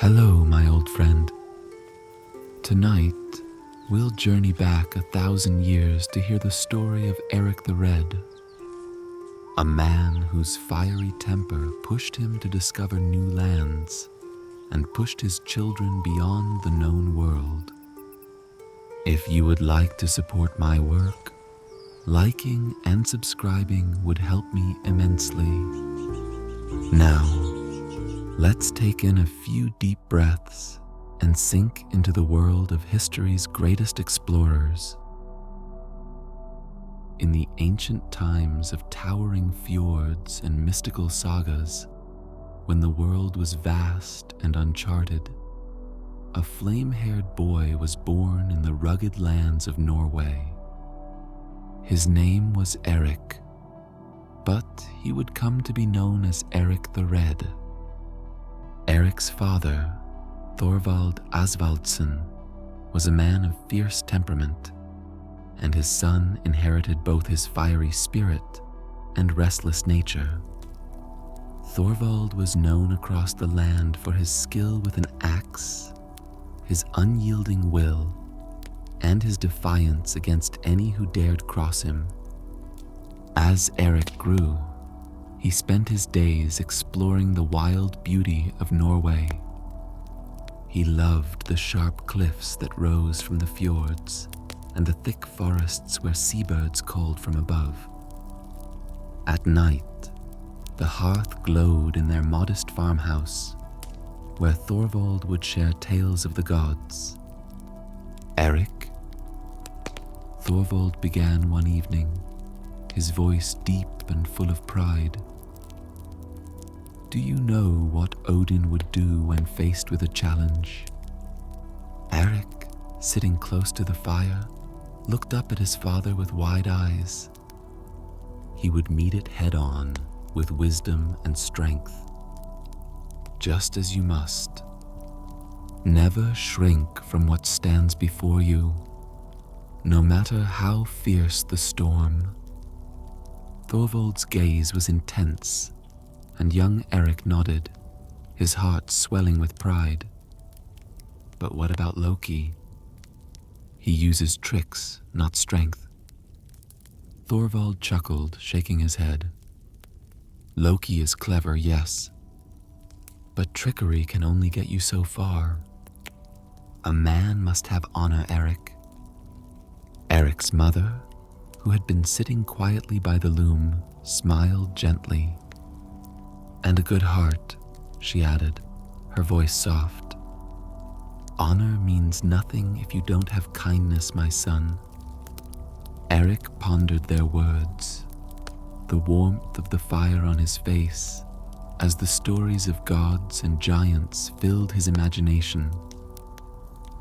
Hello, my old friend. Tonight, we'll journey back 1,000 years to hear the story of Erik the Red, a man whose fiery temper pushed him to discover new lands and pushed his children beyond the known world. If you would like to support my work, liking and subscribing would help me immensely. Now, let's take in a few deep breaths and sink into the world of history's greatest explorers. In the ancient times of towering fjords and mystical sagas, when the world was vast and uncharted, a flame-haired boy was born in the rugged lands of Norway. His name was Erik, but he would come to be known as Erik the Red. Erik's father, Thorvald Asvaldsson, was a man of fierce temperament, and his son inherited both his fiery spirit and restless nature. Thorvald was known across the land for his skill with an axe, his unyielding will, and his defiance against any who dared cross him. As Erik grew, he spent his days exploring the wild beauty of Norway. He loved the sharp cliffs that rose from the fjords and the thick forests where seabirds called from above. At night, the hearth glowed in their modest farmhouse, where Thorvald would share tales of the gods. Erik? Thorvald began one evening, his voice deep and full of pride. Do you know what Odin would do when faced with a challenge? Erik, sitting close to the fire, looked up at his father with wide eyes. He would meet it head-on with wisdom and strength. Just as you must. Never shrink from what stands before you, no matter how fierce the storm. Thorvald's gaze was intense, and young Erik nodded, his heart swelling with pride. But what about Loki? He uses tricks, not strength. Thorvald chuckled, shaking his head. Loki is clever, yes, but trickery can only get you so far. A man must have honor, Erik. Erik's mother, who had been sitting quietly by the loom, smiled gently. And a good heart, she added, her voice soft. Honor means nothing if you don't have kindness, my son. Erik pondered their words, the warmth of the fire on his face, as the stories of gods and giants filled his imagination.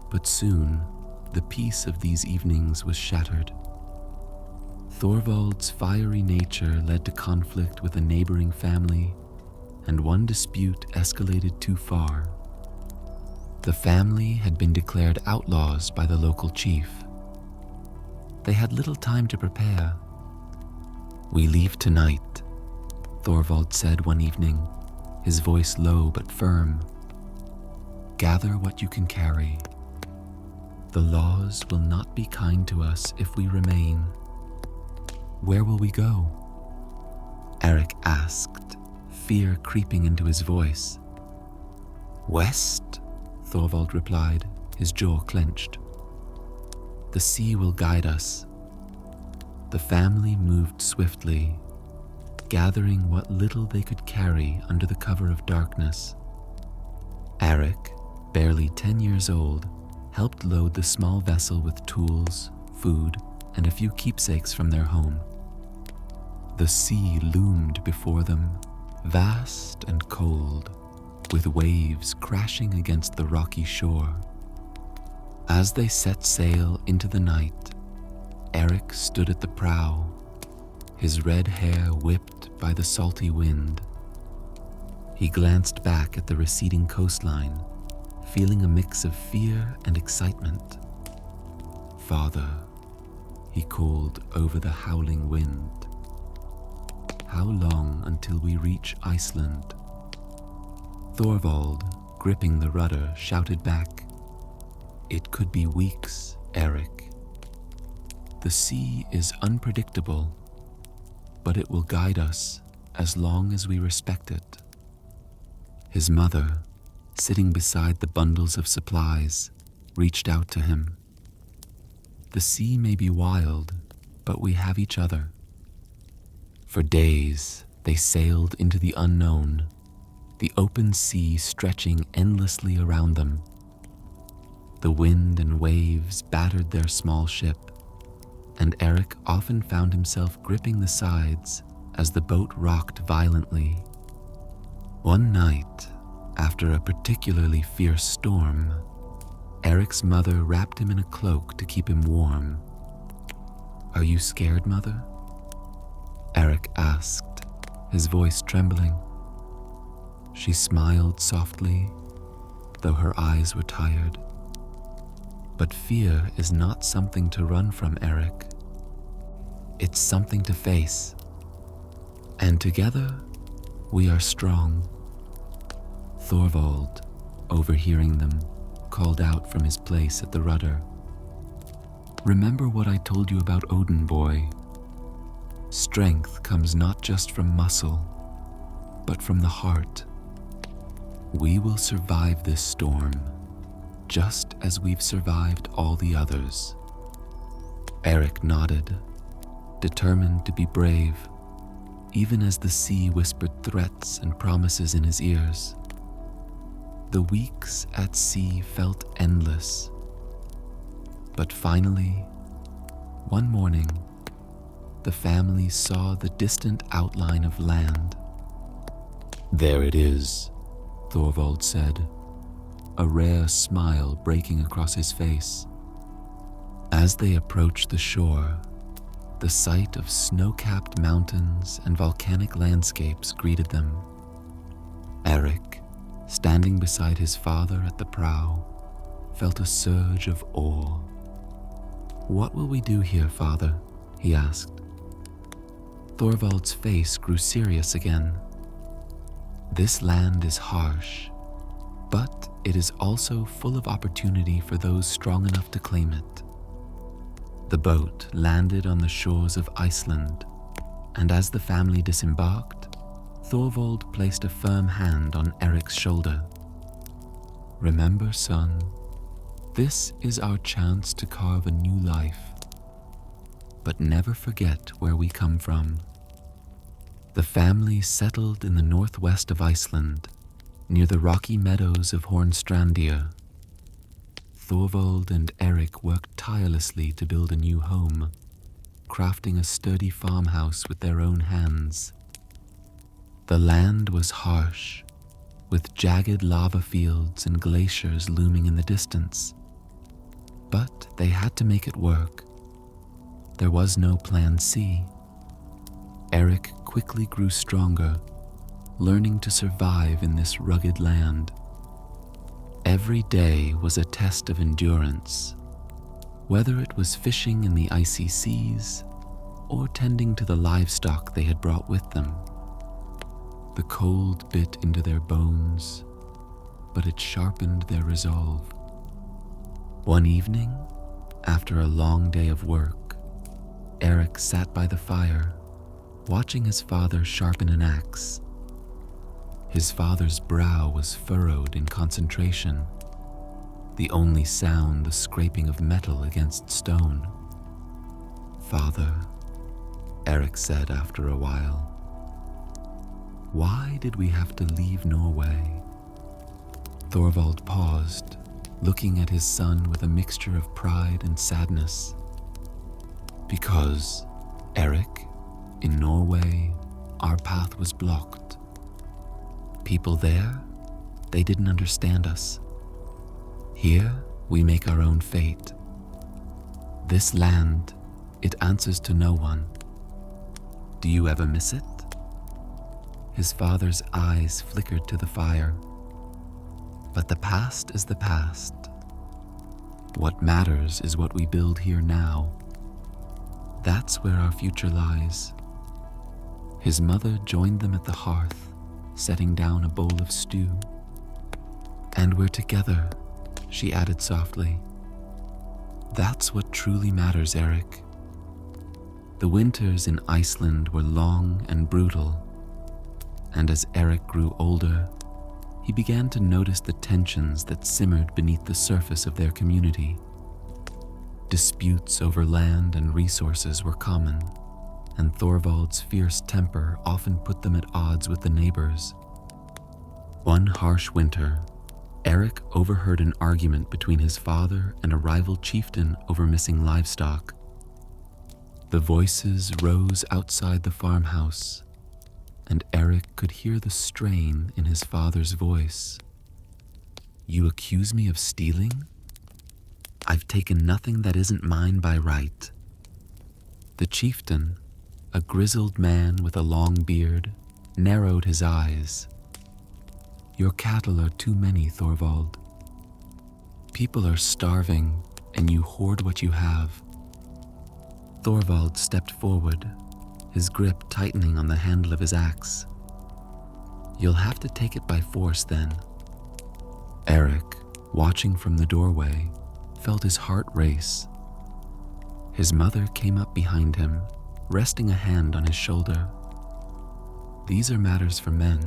But soon, the peace of these evenings was shattered. Thorvald's fiery nature led to conflict with a neighboring family, and one dispute escalated too far. The family had been declared outlaws by the local chief. They had little time to prepare. We leave tonight, Thorvald said one evening, his voice low but firm. Gather what you can carry. The laws will not be kind to us if we remain. Where will we go? Erik asked, fear creeping into his voice. West, Thorvald replied, his jaw clenched. The sea will guide us. The family moved swiftly, gathering what little they could carry under the cover of darkness. Erik, barely 10 years old, helped load the small vessel with tools, food, and a few keepsakes from their home. The sea loomed before them, vast and cold, with waves crashing against the rocky shore. As they set sail into the night, Erik stood at the prow, his red hair whipped by the salty wind. He glanced back at the receding coastline, feeling a mix of fear and excitement. Father, he called over the howling wind. How long until we reach Iceland? Thorvald, gripping the rudder, shouted back, "It could be weeks, Erik. The sea is unpredictable, but it will guide us as long as we respect it." His mother, sitting beside the bundles of supplies, reached out to him. "The sea may be wild, but we have each other." For days, they sailed into the unknown, the open sea stretching endlessly around them. The wind and waves battered their small ship, and Erik often found himself gripping the sides as the boat rocked violently. One night, after a particularly fierce storm, Erik's mother wrapped him in a cloak to keep him warm. "Are you scared, Mother?" Erik asked, his voice trembling. She smiled softly, though her eyes were tired. But fear is not something to run from, Erik. It's something to face. And together, we are strong. Thorvald, overhearing them, called out from his place at the rudder. "Remember what I told you about Odin, boy. Strength comes not just from muscle, but from the heart. We will survive this storm, just as we've survived all the others." Erik nodded, determined to be brave, even as the sea whispered threats and promises in his ears. The weeks at sea felt endless. But finally, one morning, the family saw the distant outline of land. "There it is," Thorvald said, a rare smile breaking across his face. As they approached the shore, the sight of snow-capped mountains and volcanic landscapes greeted them. Erik, standing beside his father at the prow, felt a surge of awe. "What will we do here, Father?" he asked. Thorvald's face grew serious again. "This land is harsh, but it is also full of opportunity for those strong enough to claim it." The boat landed on the shores of Iceland, and as the family disembarked, Thorvald placed a firm hand on Erik's shoulder. "Remember, son, this is our chance to carve a new life. But never forget where we come from." The family settled in the northwest of Iceland, near the rocky meadows of Hornstrandir. Thorvald and Erik worked tirelessly to build a new home, crafting a sturdy farmhouse with their own hands. The land was harsh, with jagged lava fields and glaciers looming in the distance. But they had to make it work. There was no plan C. Erik quickly grew stronger, learning to survive in this rugged land. Every day was a test of endurance, whether it was fishing in the icy seas or tending to the livestock they had brought with them. The cold bit into their bones, but it sharpened their resolve. One evening, after a long day of work, Erik sat by the fire, watching his father sharpen an axe. His father's brow was furrowed in concentration, the only sound the scraping of metal against stone. "Father," Erik said after a while, "why did we have to leave Norway?" Thorvald paused, looking at his son with a mixture of pride and sadness. "Because, Erik, in Norway, our path was blocked. People there, they didn't understand us. Here, we make our own fate. This land, it answers to no one. Do you ever miss it?" His father's eyes flickered to the fire. "But the past is the past. What matters is what we build here now. That's where our future lies." His mother joined them at the hearth, setting down a bowl of stew. "And we're together," she added softly. "That's what truly matters, Erik." The winters in Iceland were long and brutal, and as Erik grew older, he began to notice the tensions that simmered beneath the surface of their community. Disputes over land and resources were common, and Thorvald's fierce temper often put them at odds with the neighbors. One harsh winter, Erik overheard an argument between his father and a rival chieftain over missing livestock. The voices rose outside the farmhouse, and Erik could hear the strain in his father's voice. "You accuse me of stealing? I've taken nothing that isn't mine by right." The chieftain, a grizzled man with a long beard, narrowed his eyes. "Your cattle are too many, Thorvald. People are starving, and you hoard what you have." Thorvald stepped forward, his grip tightening on the handle of his axe. "You'll have to take it by force then." Erik, watching from the doorway, felt his heart race. His mother came up behind him, resting a hand on his shoulder. "These are matters for men."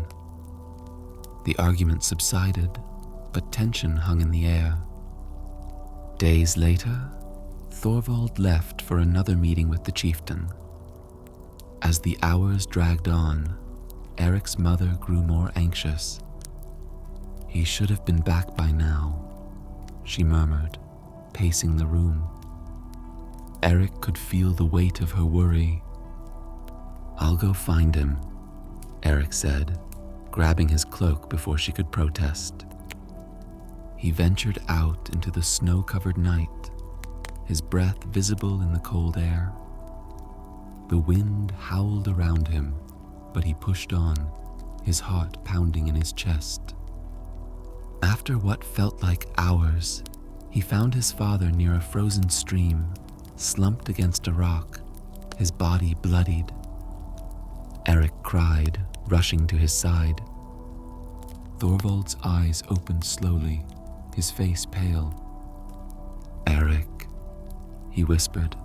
The argument subsided, but tension hung in the air. Days later, Thorvald left for another meeting with the chieftain. As the hours dragged on, Erik's mother grew more anxious. "He should have been back by now," she murmured, pacing the room. Erik could feel the weight of her worry. "I'll go find him," Erik said, grabbing his cloak before she could protest. He ventured out into the snow-covered night, his breath visible in the cold air. The wind howled around him, but he pushed on, his heart pounding in his chest. After what felt like hours, he found his father near a frozen stream, slumped against a rock, his body bloodied. Erik cried, rushing to his side. Thorvald's eyes opened slowly, his face pale. "Erik," he whispered,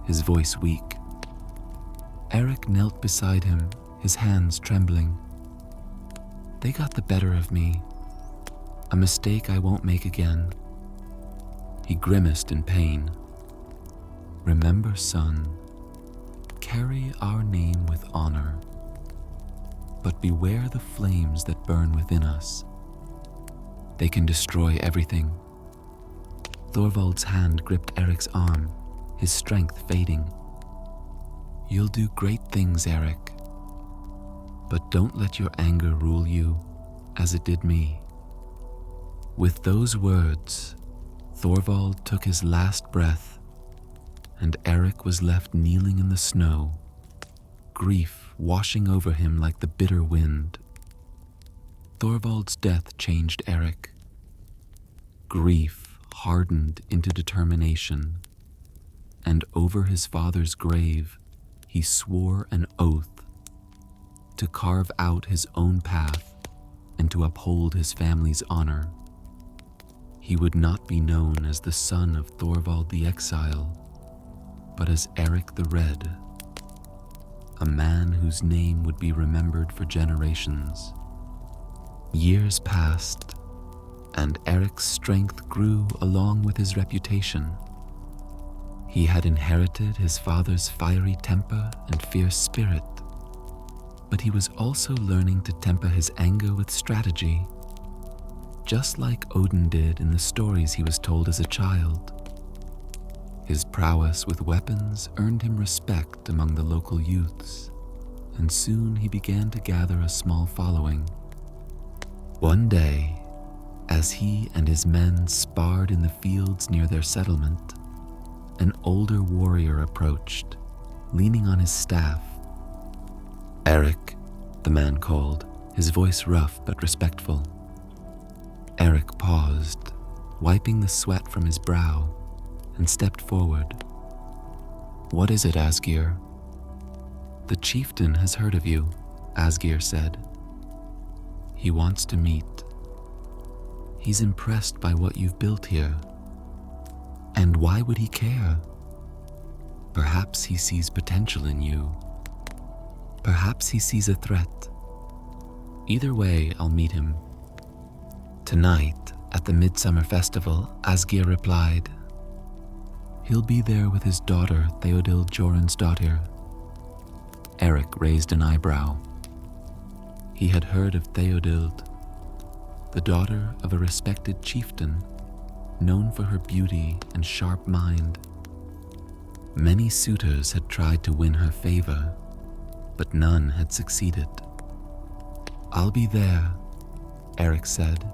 his voice weak. Erik knelt beside him, his hands trembling. "They got the better of me. A mistake I won't make again." He grimaced in pain. "Remember, son, carry our name with honor, but beware the flames that burn within us. They can destroy everything." Thorvald's hand gripped Erik's arm, his strength fading. "You'll do great things, Erik, but don't let your anger rule you as it did me." With those words, Thorvald took his last breath, and Erik was left kneeling in the snow, grief washing over him like the bitter wind. Thorvald's death changed Erik. Grief hardened into determination, and over his father's grave, he swore an oath to carve out his own path and to uphold his family's honor. He would not be known as the son of Thorvald the Exile, but as Erik the Red, a man whose name would be remembered for generations. Years passed, and Erik's strength grew along with his reputation. He had inherited his father's fiery temper and fierce spirit, but he was also learning to temper his anger with strategy, just like Odin did in the stories he was told as a child. His prowess with weapons earned him respect among the local youths, and soon he began to gather a small following. One day, as he and his men sparred in the fields near their settlement, an older warrior approached, leaning on his staff. "Erik," the man called, his voice rough but respectful. Erik paused, wiping the sweat from his brow, and stepped forward. "What is it, Asgeir?" "The chieftain has heard of you," Asgeir said. "He wants to meet." He's impressed by what you've built here. And why would he care? Perhaps he sees potential in you. Perhaps he sees a threat. Either way, I'll meet him. Tonight, at the Midsummer Festival, Asgeir replied. He'll be there with his daughter, Theodild Jorunnsdottir. Erik raised an eyebrow. He had heard of Theodild, the daughter of a respected chieftain, known for her beauty and sharp mind. Many suitors had tried to win her favor, but none had succeeded. I'll be there, Erik said,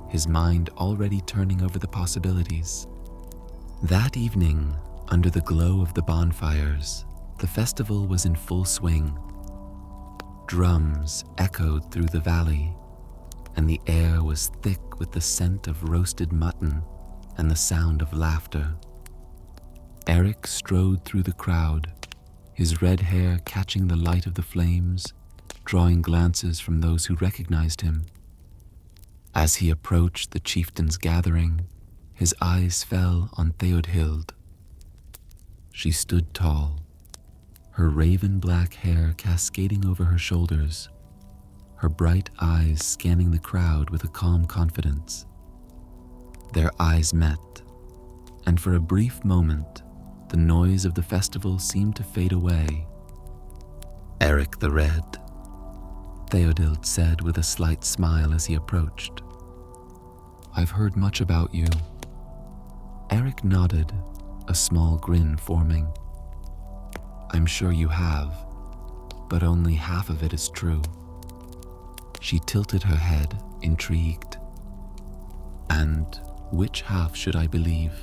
his mind already turning over the possibilities. That evening, under the glow of the bonfires, the festival was in full swing. Drums echoed through the valley, and the air was thick with the scent of roasted mutton and the sound of laughter. Erik strode through the crowd, his red hair catching the light of the flames, drawing glances from those who recognized him. As he approached the chieftain's gathering, his eyes fell on Theodhild. She stood tall, her raven black hair cascading over her shoulders, her bright eyes scanning the crowd with a calm confidence. Their eyes met, and for a brief moment, the noise of the festival seemed to fade away. Erik the Red, Theodild said with a slight smile as he approached. I've heard much about you. Erik nodded, a small grin forming. I'm sure you have, but only half of it is true. She tilted her head, intrigued. And which half should I believe?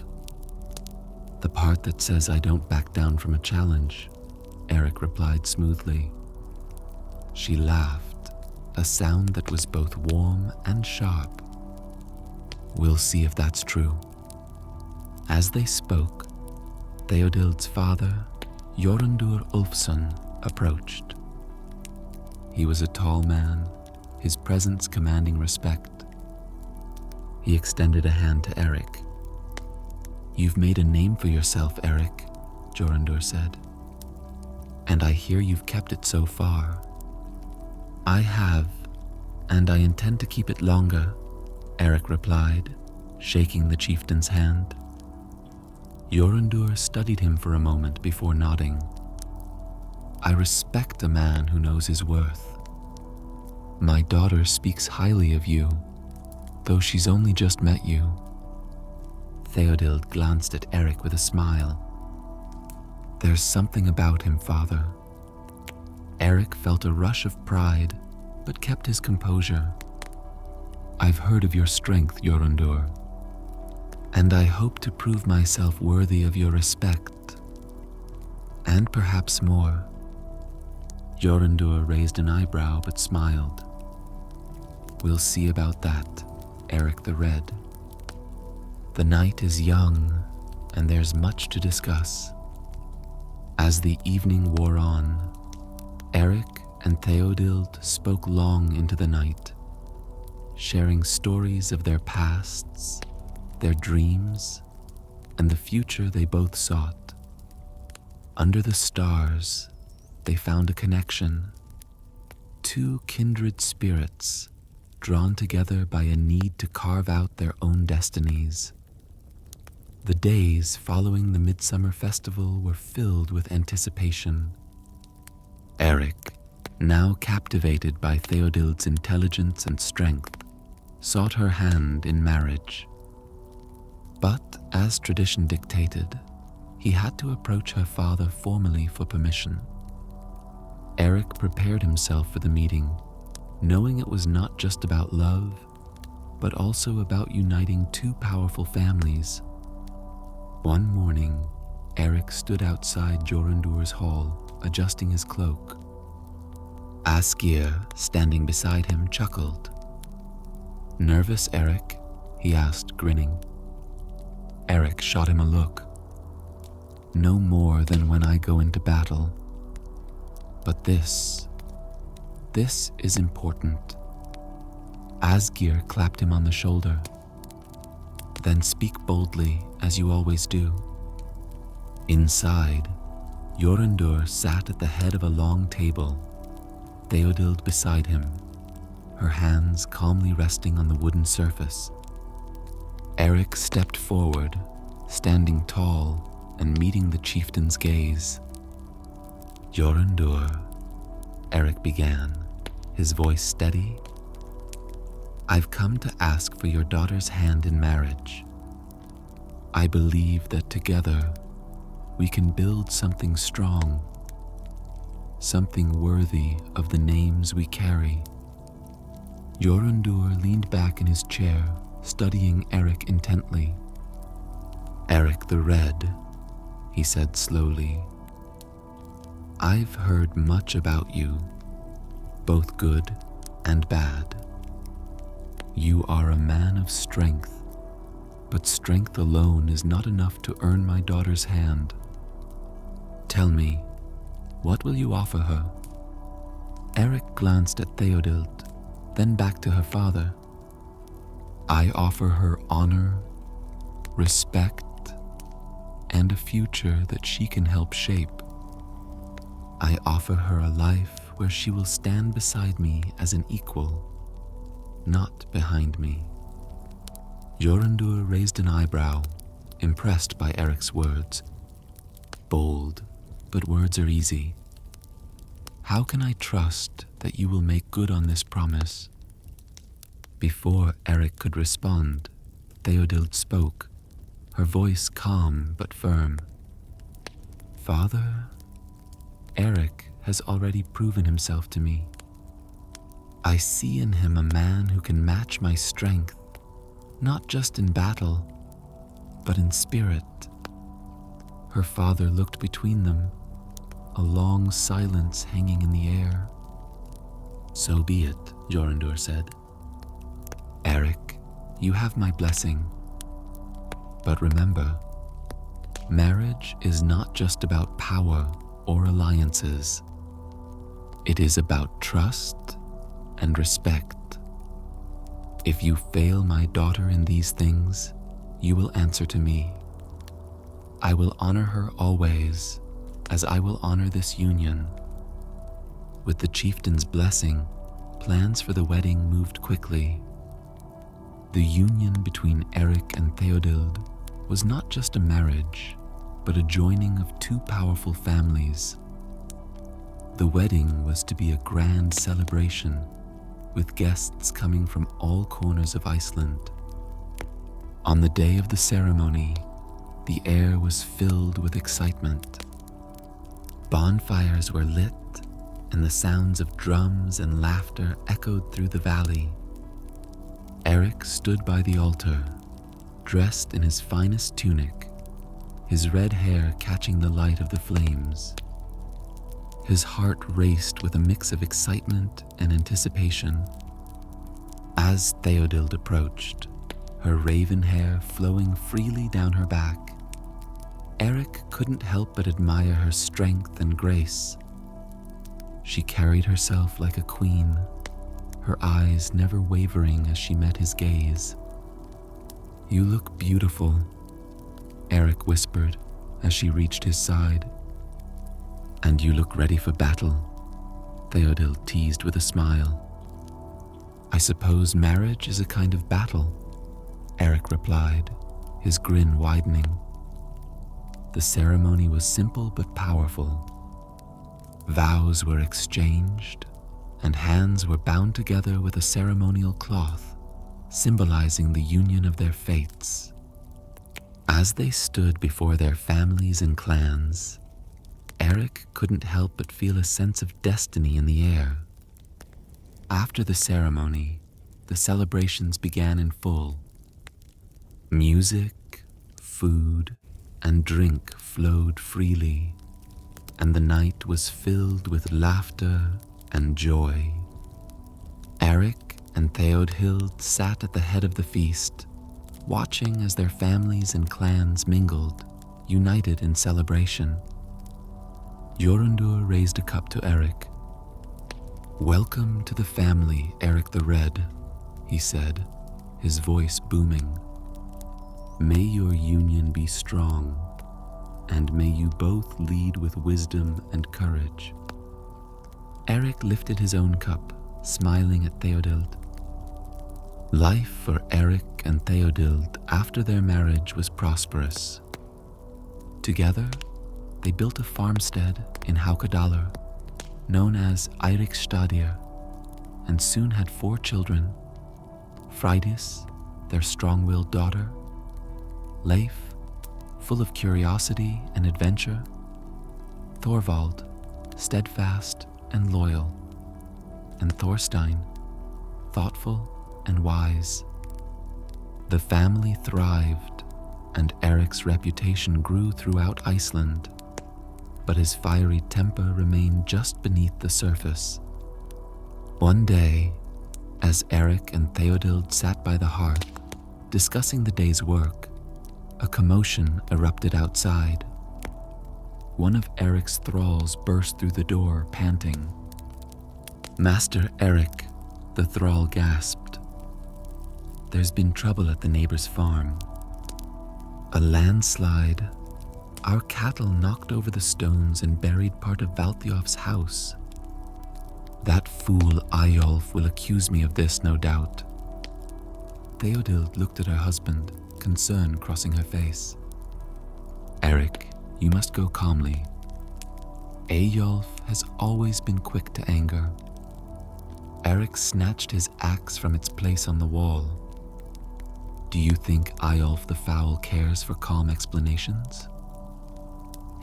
The part that says I don't back down from a challenge, Erik replied smoothly. She laughed, a sound that was both warm and sharp. We'll see if that's true. As they spoke, Theodild's father, Jorundur Ulfsson, approached. He was a tall man, his presence commanding respect. He extended a hand to Erik. You've made a name for yourself, Erik, Jorundur said. And I hear you've kept it so far. I have, and I intend to keep it longer, Erik replied, shaking the chieftain's hand. Jorundur studied him for a moment before nodding. I respect a man who knows his worth. My daughter speaks highly of you, though she's only just met you. Theodild glanced at Erik with a smile. There's something about him, father. Erik felt a rush of pride, but kept his composure. I've heard of your strength, Jorundur, and I hope to prove myself worthy of your respect, and perhaps more. Jorundur raised an eyebrow but smiled. We'll see about that, Erik the Red. The night is young, and there's much to discuss. As the evening wore on, Erik and Theodild spoke long into the night, sharing stories of their pasts, their dreams, and the future they both sought. Under the stars, they found a connection. Two kindred spirits, drawn together by a need to carve out their own destinies. The days following the Midsummer Festival were filled with anticipation. Erik, now captivated by Theodild's intelligence and strength, sought her hand in marriage. But, as tradition dictated, he had to approach her father formally for permission. Erik prepared himself for the meeting, knowing it was not just about love, but also about uniting two powerful families. One morning, Erik stood outside Jorundur's hall, adjusting his cloak. Asgeir, standing beside him, chuckled. Nervous, Erik? He asked, grinning. Erik shot him a look. No more than when I go into battle. But this is important. Asgeir clapped him on the shoulder, Then speak boldly, as you always do." Inside, Jorundur sat at the head of a long table, Theodild beside him, her hands calmly resting on the wooden surface. Erik stepped forward, standing tall and meeting the chieftain's gaze. "Jorundur," Erik began, his voice steady, "I've come to ask for your daughter's hand in marriage. I believe that together we can build something strong, something worthy of the names we carry." Jorundur leaned back in his chair, studying Erik intently. "Erik the Red," he said slowly, "I've heard much about you, both good and bad. You are a man of strength, but strength alone is not enough to earn my daughter's hand. Tell me, what will you offer her?" Erik glanced at Theodild, then back to her father. "I offer her honor, respect, and a future that she can help shape. I offer her a life where she will stand beside me as an equal, not behind me." Jorundur raised an eyebrow, impressed by Erik's words. "Bold, but words are easy. How can I trust that you will make good on this promise?" Before Erik could respond, Theodild spoke, her voice calm but firm. "Father, Erik has already proven himself to me. I see in him a man who can match my strength, not just in battle, but in spirit." Her father looked between them, a long silence hanging in the air. "So be it," Jorundur said. "Erik, you have my blessing. But remember, marriage is not just about power or alliances. It is about trust and respect. If you fail my daughter in these things, you will answer to me. I will honor her always, as I will honor this union." With the chieftain's blessing, plans for the wedding moved quickly. The union between Erik and Theodild was not just a marriage, but a joining of two powerful families. The wedding was to be a grand celebration, with guests coming from all corners of Iceland. On the day of the ceremony, the air was filled with excitement. Bonfires were lit, and the sounds of drums and laughter echoed through the valley. Erik stood by the altar, dressed in his finest tunic, his red hair catching the light of the flames. His heart raced with a mix of excitement and anticipation. As Theodild approached, her raven hair flowing freely down her back, Erik couldn't help but admire her strength and grace. She carried herself like a queen, her eyes never wavering as she met his gaze. "You look beautiful," Erik whispered as she reached his side. "And you look ready for battle," Theodild teased with a smile. "I suppose marriage is a kind of battle," Erik replied, his grin widening. The ceremony was simple but powerful. Vows were exchanged, and hands were bound together with a ceremonial cloth, symbolizing the union of their fates. As they stood before their families and clans, Erik couldn't help but feel a sense of destiny in the air. After the ceremony, the celebrations began in full. Music, food, and drink flowed freely, and the night was filled with laughter and joy. Erik and Theodild sat at the head of the feast, watching as their families and clans mingled, united in celebration. Jorundur raised a cup to Erik. "Welcome to the family, Erik the Red," he said, his voice booming. May your union be strong, and may you both lead with wisdom and courage." Erik lifted his own cup, smiling at Theodild. Life for Erik and Theodild after their marriage was prosperous. Together, they built a farmstead in Haukadalr, known as Eiriksstadir, and soon had 4 children: Freydis, their strong-willed daughter; Leif, full of curiosity and adventure; Thorvald, steadfast and loyal; and Thorstein, thoughtful and wise. The family thrived, and Erik's reputation grew throughout Iceland, but his fiery temper remained just beneath the surface. One day, as Erik and Theodild sat by the hearth, discussing the day's work, a commotion erupted outside. One of Erik's thralls burst through the door, panting. "Master Erik," the thrall gasped. "There's been trouble at the neighbor's farm. A landslide. Our cattle knocked over the stones and buried part of Valthiof's house. That fool Eyjolf will accuse me of this, no doubt." Theodild looked at her husband, concern crossing her face. "Erik, you must go calmly. Eyjolf has always been quick to anger." Erik snatched his axe from its place on the wall. "Do you think Eyjolf the Foul cares for calm explanations?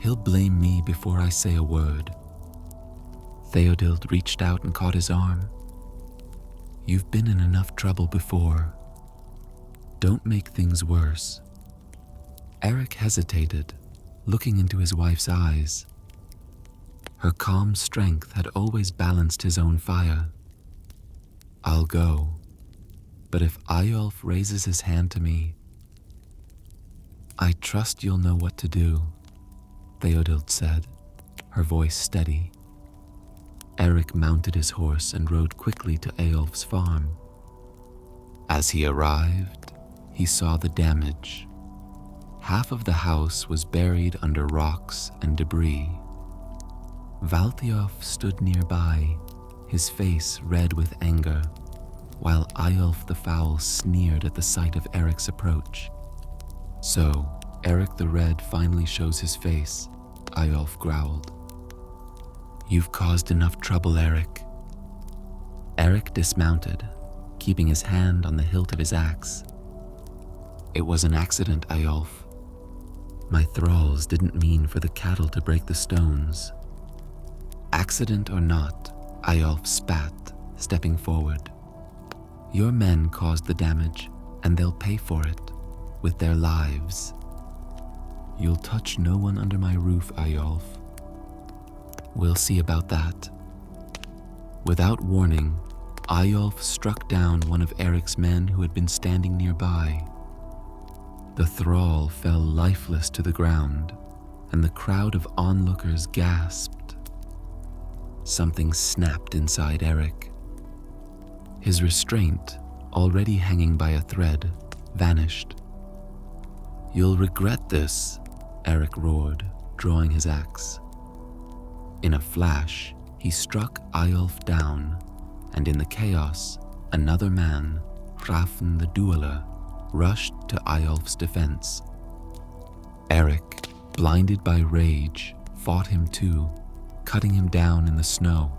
He'll blame me before I say a word." Theodild reached out and caught his arm. "You've been in enough trouble before. Don't make things worse." Erik hesitated, looking into his wife's eyes. Her calm strength had always balanced his own fire. "I'll go, but if Eyjolf raises his hand to me, I trust you'll know what to do," Theodild said, her voice steady. Erik mounted his horse and rode quickly to Eyjolf's farm. As he arrived, he saw the damage. Half of the house was buried under rocks and debris. Valthiof stood nearby, his face red with anger, while Eyjolf the Foul sneered at the sight of Erik's approach. "So, Erik the Red finally shows his face," Eyjolf growled. "You've caused enough trouble, Erik." Erik dismounted, keeping his hand on the hilt of his axe. "It was an accident, Eyjolf. My thralls didn't mean for the cattle to break the stones." "Accident or not," Eyjolf spat, stepping forward. "Your men caused the damage, and they'll pay for it, with their lives. You'll touch no one under my roof, Eyjolf." "We'll see about that." Without warning, Eyjolf struck down one of Erik's men who had been standing nearby. The thrall fell lifeless to the ground, and the crowd of onlookers gasped. Something snapped inside Erik. His restraint, already hanging by a thread, vanished. "You'll regret this," Erik roared, drawing his axe. In a flash, he struck Eyjolf down, and in the chaos, another man, Hrafn the Dueler, rushed to Eyjolf's defense. Erik, blinded by rage, fought him too, cutting him down in the snow.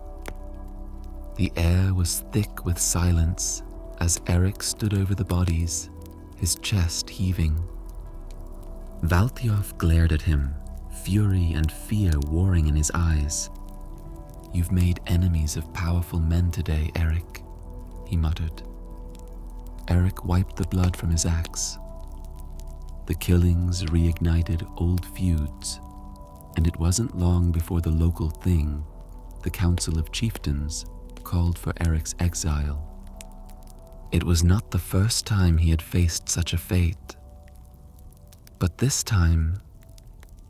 The air was thick with silence as Erik stood over the bodies, his chest heaving. Valthiof glared at him, fury and fear warring in his eyes. "You've made enemies of powerful men today, Erik," he muttered. Erik wiped the blood from his axe. The killings reignited old feuds, and it wasn't long before the local thing, the Council of Chieftains, called for Erik's exile. It was not the first time he had faced such a fate, but this time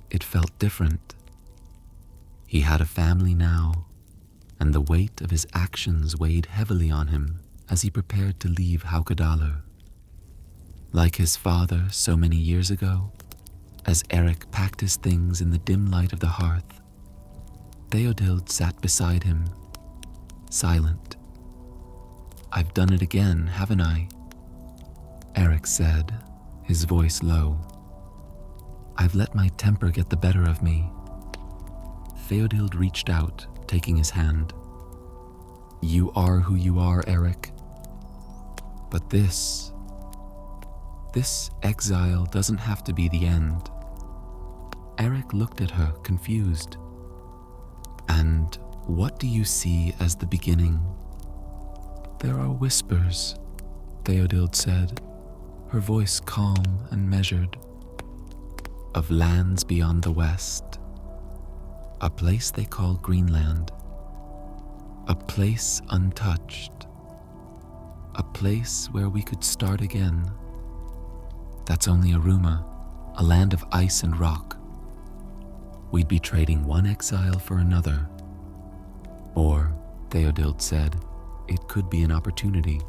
it felt different. He had a family now, and the weight of his actions weighed heavily on him as he prepared to leave Haukadalr. Like his father so many years ago, as Erik packed his things in the dim light of the hearth, Theodild sat beside him, silent. "I've done it again, haven't I?" Erik said, his voice low. "I've let my temper get the better of me." Theodild reached out, taking his hand. "You are who you are, Erik. But this exile doesn't have to be the end." Erik looked at her, confused. "And what do you see as the beginning?" "There are whispers," Theodild said, her voice calm and measured. "Of lands beyond the west. A place they call Greenland. A place untouched. A place where we could start again. That's only a rumor, a land of ice and rock. We'd be trading one exile for another. Or," Theodild said, "it could be an opportunity.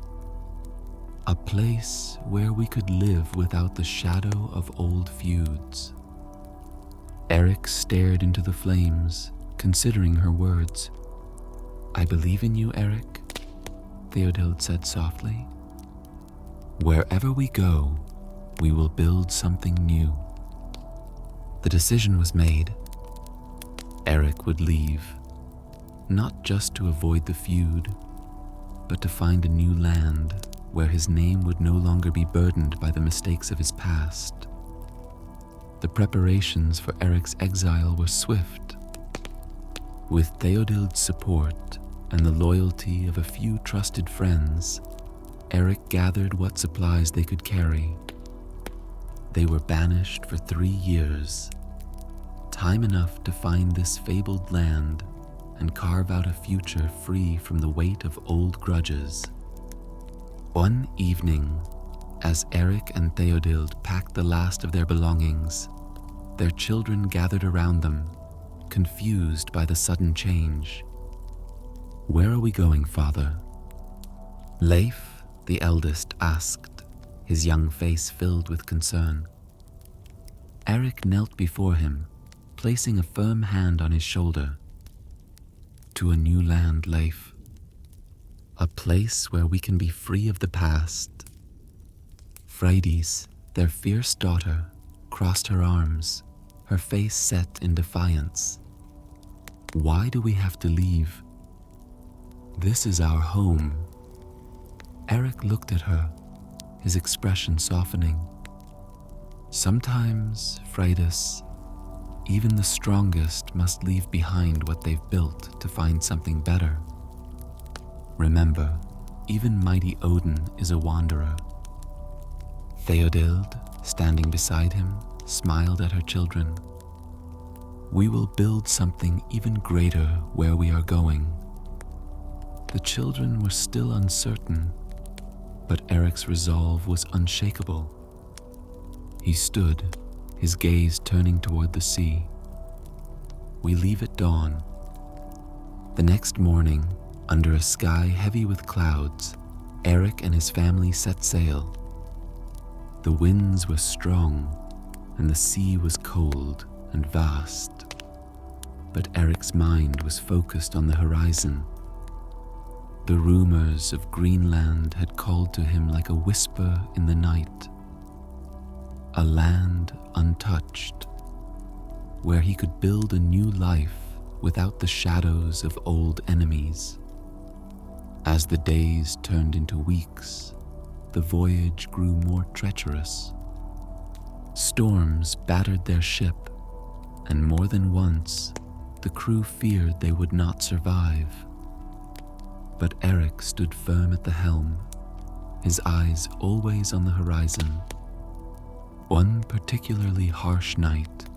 A place where we could live without the shadow of old feuds." Erik stared into the flames, considering her words. "I believe in you, Erik," Theodild said softly. "Wherever we go, we will build something new." The decision was made. Erik would leave, not just to avoid the feud, but to find a new land where his name would no longer be burdened by the mistakes of his past. The preparations for Erik's exile were swift. With Theodild's support and the loyalty of a few trusted friends, Erik gathered what supplies they could carry. They were banished for 3 years, time enough to find this fabled land and carve out a future free from the weight of old grudges. One evening, as Erik and Theodild packed the last of their belongings, their children gathered around them, confused by the sudden change. "Where are we going, Father?" Leif, the eldest, asked, his young face filled with concern. Erik knelt before him, placing a firm hand on his shoulder. "To a new land, Leif. A place where we can be free of the past." Freydis, their fierce daughter, crossed her arms, her face set in defiance. "Why do we have to leave? This is our home." Erik looked at her, his expression softening. "Sometimes, Freydis, even the strongest must leave behind what they've built to find something better. Remember, even mighty Odin is a wanderer." Theodild, standing beside him, smiled at her children. "We will build something even greater where we are going." The children were still uncertain, but Erik's resolve was unshakable. He stood, his gaze turning toward the sea. "We leave at dawn." The next morning, under a sky heavy with clouds, Erik and his family set sail. The winds were strong, and the sea was cold and vast. But Erik's mind was focused on the horizon. The rumors of Greenland had called to him like a whisper in the night. A land untouched, where he could build a new life without the shadows of old enemies. As the days turned into weeks, the voyage grew more treacherous. Storms battered their ship, and more than once, the crew feared they would not survive. But Erik stood firm at the helm, his eyes always on the horizon. One particularly harsh night,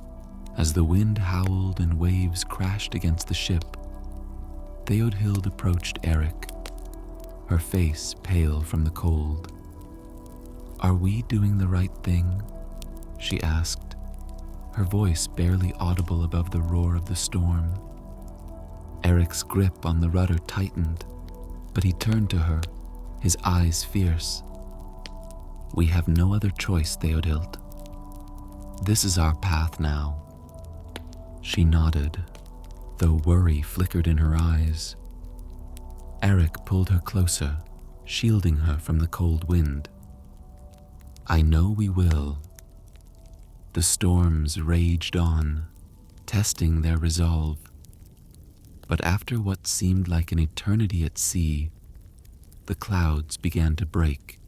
as the wind howled and waves crashed against the ship, Theodild approached Erik, her face pale from the cold. "Are we doing the right thing?" she asked, her voice barely audible above the roar of the storm. Erik's grip on the rudder tightened, but he turned to her, his eyes fierce. We have no other choice, Theodild. This is our path now." She nodded, though worry flickered in her eyes. Erik pulled her closer, shielding her from the cold wind. "I know we will." The storms raged on, testing their resolve. But after what seemed like an eternity at sea, the clouds began to break.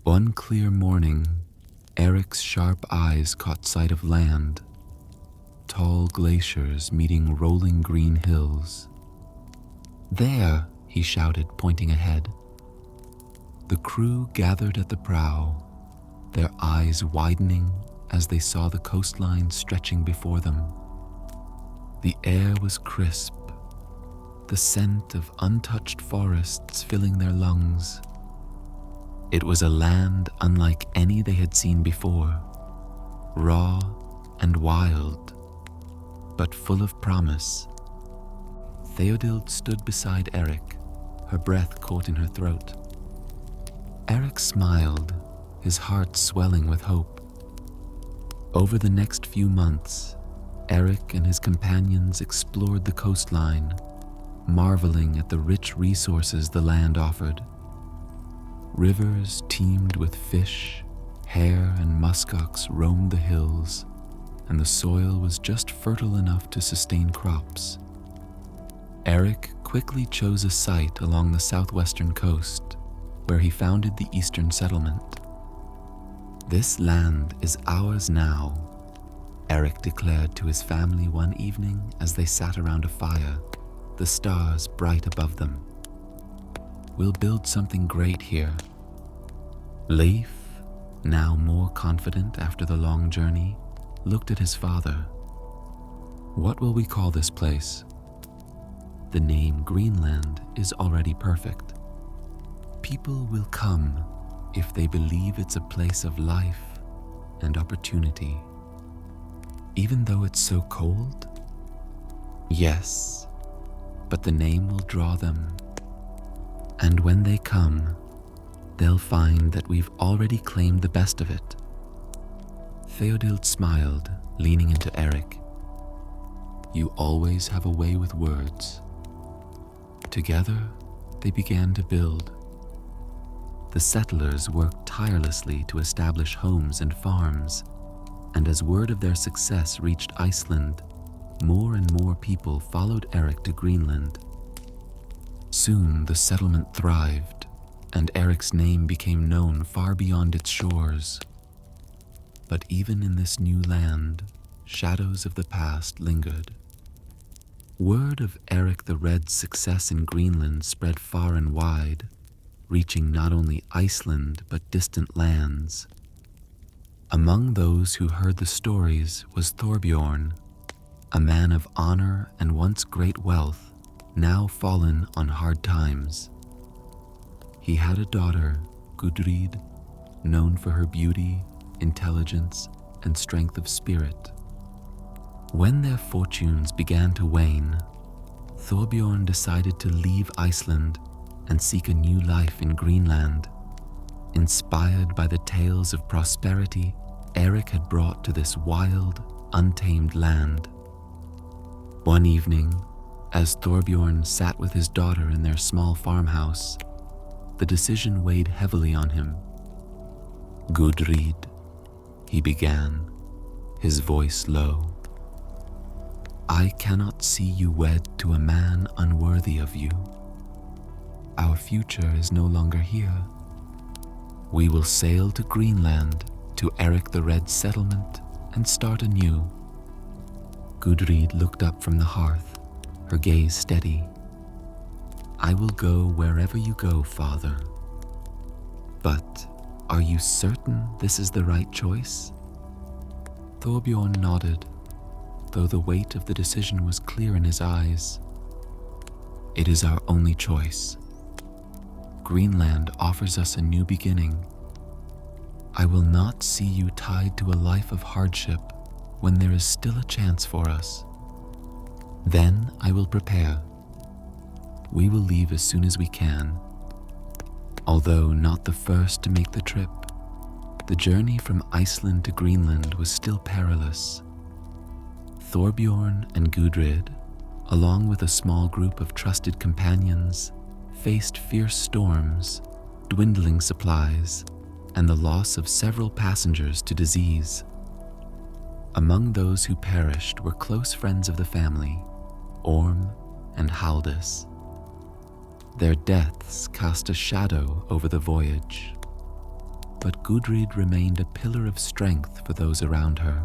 One clear morning, Erik's sharp eyes caught sight of land, tall glaciers meeting rolling green hills. "There!" he shouted, pointing ahead. The crew gathered at the prow, their eyes widening as they saw the coastline stretching before them. The air was crisp, the scent of untouched forests filling their lungs. It was a land unlike any they had seen before, raw and wild, but full of promise. Theodild stood beside Erik, her breath caught in her throat. Erik smiled, his heart swelling with hope. Over the next few months, Erik and his companions explored the coastline, marveling at the rich resources the land offered. Rivers teemed with fish, hare and muskox roamed the hills, and the soil was just fertile enough to sustain crops. Erik quickly chose a site along the southwestern coast, where he founded the eastern settlement. "This land is ours now," Erik declared to his family one evening as they sat around a fire, the stars bright above them. "We'll build something great here." Leif, now more confident after the long journey, looked at his father. "What will we call this place?" "The name Greenland is already perfect. People will come if they believe it's a place of life and opportunity." "Even though it's so cold?" "Yes, but the name will draw them. And when they come, they'll find that we've already claimed the best of it." Theodild smiled, leaning into Erik. "You always have a way with words." Together, they began to build. The settlers worked tirelessly to establish homes and farms, and as word of their success reached Iceland, more and more people followed Erik to Greenland. Soon the settlement thrived, and Erik's name became known far beyond its shores. But even in this new land, shadows of the past lingered. Word of Erik the Red's success in Greenland spread far and wide, reaching not only Iceland but distant lands. Among those who heard the stories was Thorbjorn, a man of honor and once great wealth, now fallen on hard times. He had a daughter, Gudrid, known for her beauty, intelligence, and strength of spirit. When their fortunes began to wane, Thorbjorn decided to leave Iceland and seek a new life in Greenland, inspired by the tales of prosperity Erik had brought to this wild, untamed land. One evening, as Thorbjorn sat with his daughter in their small farmhouse, the decision weighed heavily on him. "Gudrid," he began, his voice low, "I cannot see you wed to a man unworthy of you. Our future is no longer here. We will sail to Greenland, to Erik the Red's settlement, and start anew." Gudrid looked up from the hearth, her gaze steady. "I will go wherever you go, father. But are you certain this is the right choice?" Thorbjorn nodded, though the weight of the decision was clear in his eyes. "It is our only choice. Greenland offers us a new beginning. I will not see you tied to a life of hardship when there is still a chance for us. Then I will prepare. We will leave as soon as we can." Although not the first to make the trip, the journey from Iceland to Greenland was still perilous. Thorbjorn and Gudrid, along with a small group of trusted companions, faced fierce storms, dwindling supplies, and the loss of several passengers to disease. Among those who perished were close friends of the family, Orm and Haldis. Their deaths cast a shadow over the voyage, but Gudrid remained a pillar of strength for those around her.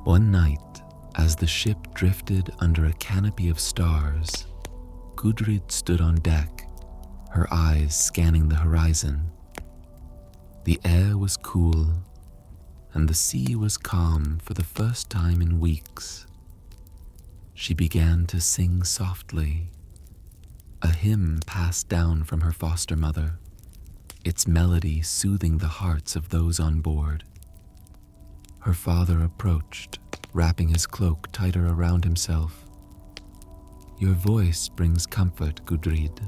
One night, as the ship drifted under a canopy of stars, Gudrid stood on deck, her eyes scanning the horizon. The air was cool, and the sea was calm for the first time in weeks. She began to sing softly, a hymn passed down from her foster mother, its melody soothing the hearts of those on board. Her father approached, wrapping his cloak tighter around himself. "Your voice brings comfort, Gudrid,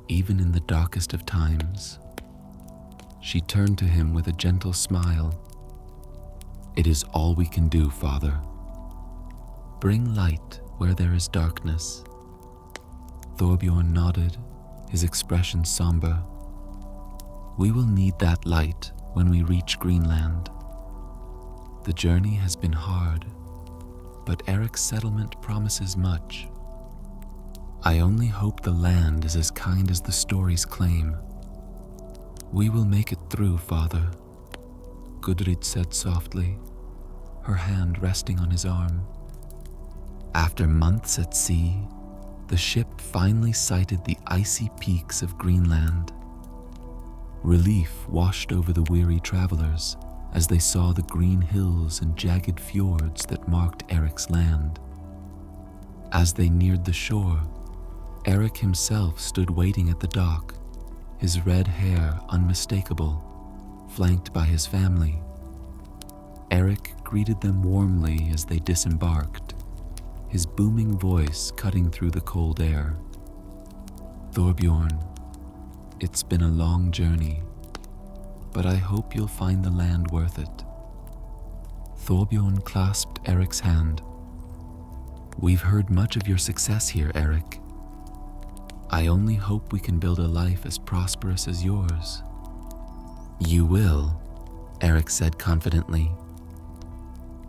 even in the darkest of times." She turned to him with a gentle smile. "It is all we can do, Father. Bring light where there is darkness." Thorbjorn nodded, his expression somber. "We will need that light when we reach Greenland. The journey has been hard, but Erik's settlement promises much. I only hope the land is as kind as the stories claim." "We will make it through, Father," Gudrid said softly, her hand resting on his arm. After months at sea, the ship finally sighted the icy peaks of Greenland. Relief washed over the weary travelers as they saw the green hills and jagged fjords that marked Erik's land. As they neared the shore, Erik himself stood waiting at the dock, his red hair unmistakable, flanked by his family. Erik greeted them warmly as they disembarked, his booming voice cutting through the cold air. "Thorbjorn, it's been a long journey, but I hope you'll find the land worth it." Thorbjorn clasped Erik's hand. "We've heard much of your success here, Erik. I only hope we can build a life as prosperous as yours." "You will," Erik said confidently.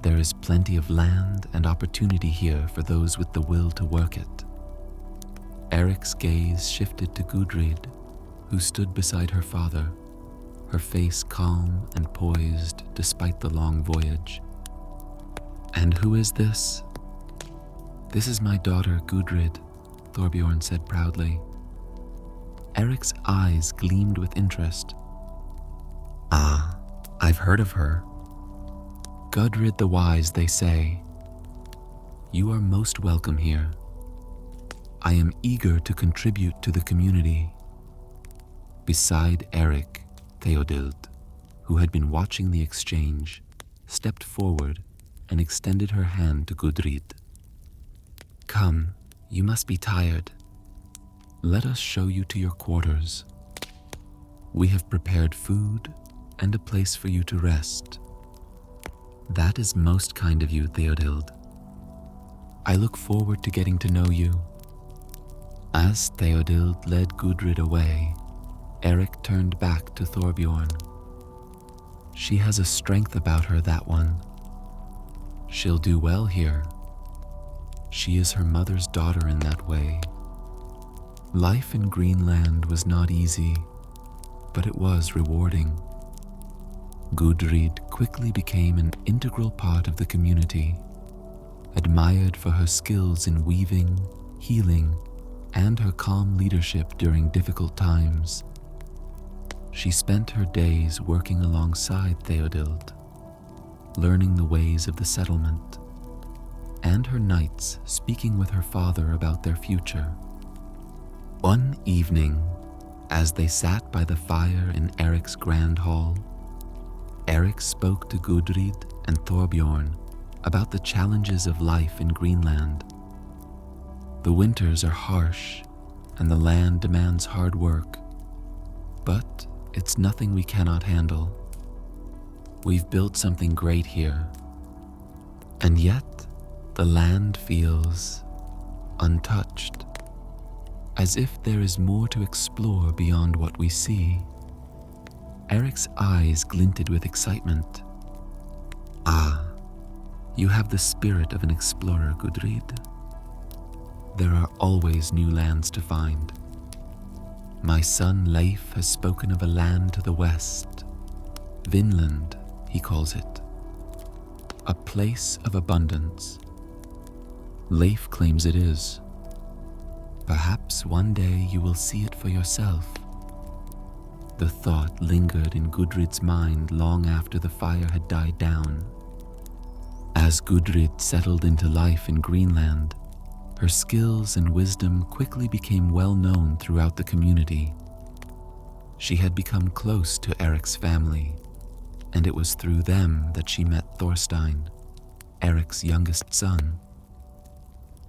"There is plenty of land and opportunity here for those with the will to work it." Erik's gaze shifted to Gudrid, who stood beside her father, her face calm and poised despite the long voyage. "And who is this?" "This is my daughter, Gudrid," Thorbjorn said proudly. Erik's eyes gleamed with interest. "Ah, I've heard of her. Gudrid the Wise, they say. You are most welcome here. I am eager to contribute to the community." Beside Erik, Theodild, who had been watching the exchange, stepped forward and extended her hand to Gudrid. "Come, you must be tired. Let us show you to your quarters. We have prepared food and a place for you to rest." "That is most kind of you, Theodild. I look forward to getting to know you." As Theodild led Gudrid away, Erik turned back to Thorbjorn. "She has a strength about her, that one. She'll do well here. She is her mother's daughter in that way." Life in Greenland was not easy, but it was rewarding. Gudrid quickly became an integral part of the community, admired for her skills in weaving, healing, and her calm leadership during difficult times. She spent her days working alongside Theodild, learning the ways of the settlement, and her nights speaking with her father about their future. One evening, as they sat by the fire in Erik's grand hall, Erik spoke to Gudrid and Thorbjorn about the challenges of life in Greenland. The winters are harsh, and the land demands hard work, But it's nothing we cannot handle. We've built something great here, and yet the land feels untouched, as if there is more to explore beyond what we see. Erik's eyes glinted with excitement. Ah, you have the spirit of an explorer, Gudrid. There are always new lands to find. My son Leif has spoken of a land to the west. Vinland, he calls it. A place of abundance. Leif claims it is. Perhaps one day you will see it for yourself. The thought lingered in Gudrid's mind long after the fire had died down. As Gudrid settled into life in Greenland, her skills and wisdom quickly became well known throughout the community. She had become close to Erik's family, and it was through them that she met Thorstein, Erik's youngest son.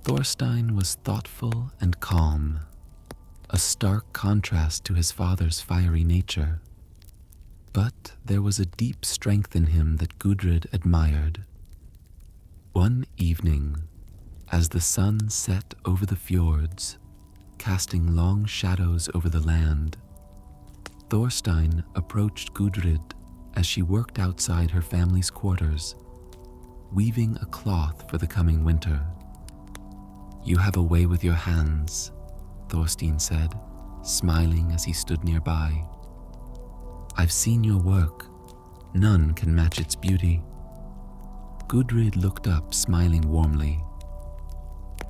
Thorstein was thoughtful and calm, a stark contrast to his father's fiery nature. But there was a deep strength in him that Gudrid admired. One evening, as the sun set over the fjords, casting long shadows over the land, Thorstein approached Gudrid as she worked outside her family's quarters, weaving a cloth for the coming winter. "You have a way with your hands," Thorstein said, smiling as he stood nearby. "I've seen your work. None can match its beauty." Gudrid looked up, smiling warmly.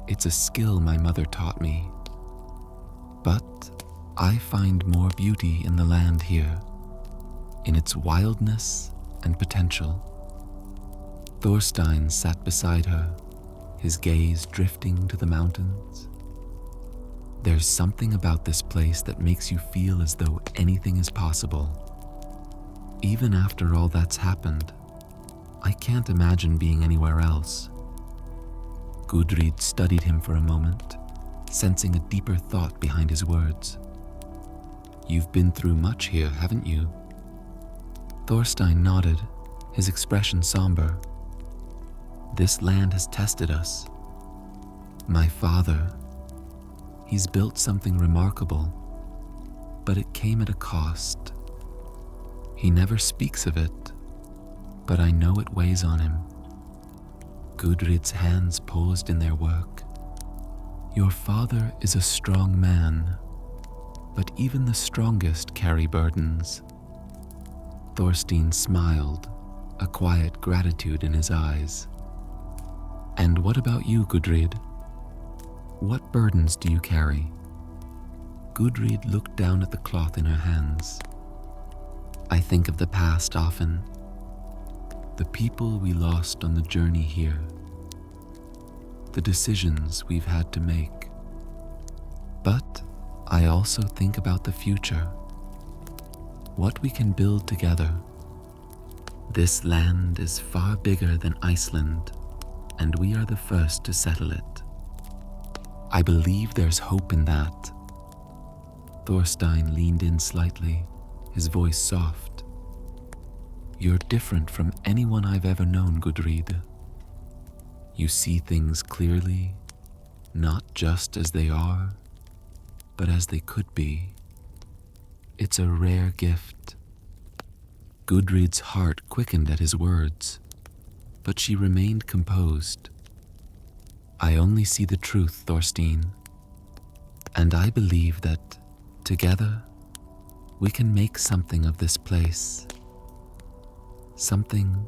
"It's a skill my mother taught me. But I find more beauty in the land here, in its wildness and potential." Thorstein sat beside her, his gaze drifting to the mountains. "There's something about this place that makes you feel as though anything is possible. Even after all that's happened, I can't imagine being anywhere else." Gudrid studied him for a moment, sensing a deeper thought behind his words. "You've been through much here, haven't you?" Thorstein nodded, his expression somber. "This land has tested us. My father, he's built something remarkable, but it came at a cost. He never speaks of it, but I know it weighs on him." Gudrid's hands paused in their work. "Your father is a strong man, but even the strongest carry burdens." Thorstein smiled, a quiet gratitude in his eyes. "And what about you, Gudrid? What burdens do you carry?" Gudrid looked down at the cloth in her hands. "I think of the past often, the people we lost on the journey here, the decisions we've had to make. But I also think about the future, what we can build together. This land is far bigger than Iceland, and we are the first to settle it. I believe there's hope in that." Thorstein leaned in slightly, his voice soft. "You're different from anyone I've ever known, Gudrid. You see things clearly, not just as they are, but as they could be. It's a rare gift." Gudrid's heart quickened at his words, but she remained composed. "I only see the truth, Thorstein, and I believe that, together, we can make something of this place. Something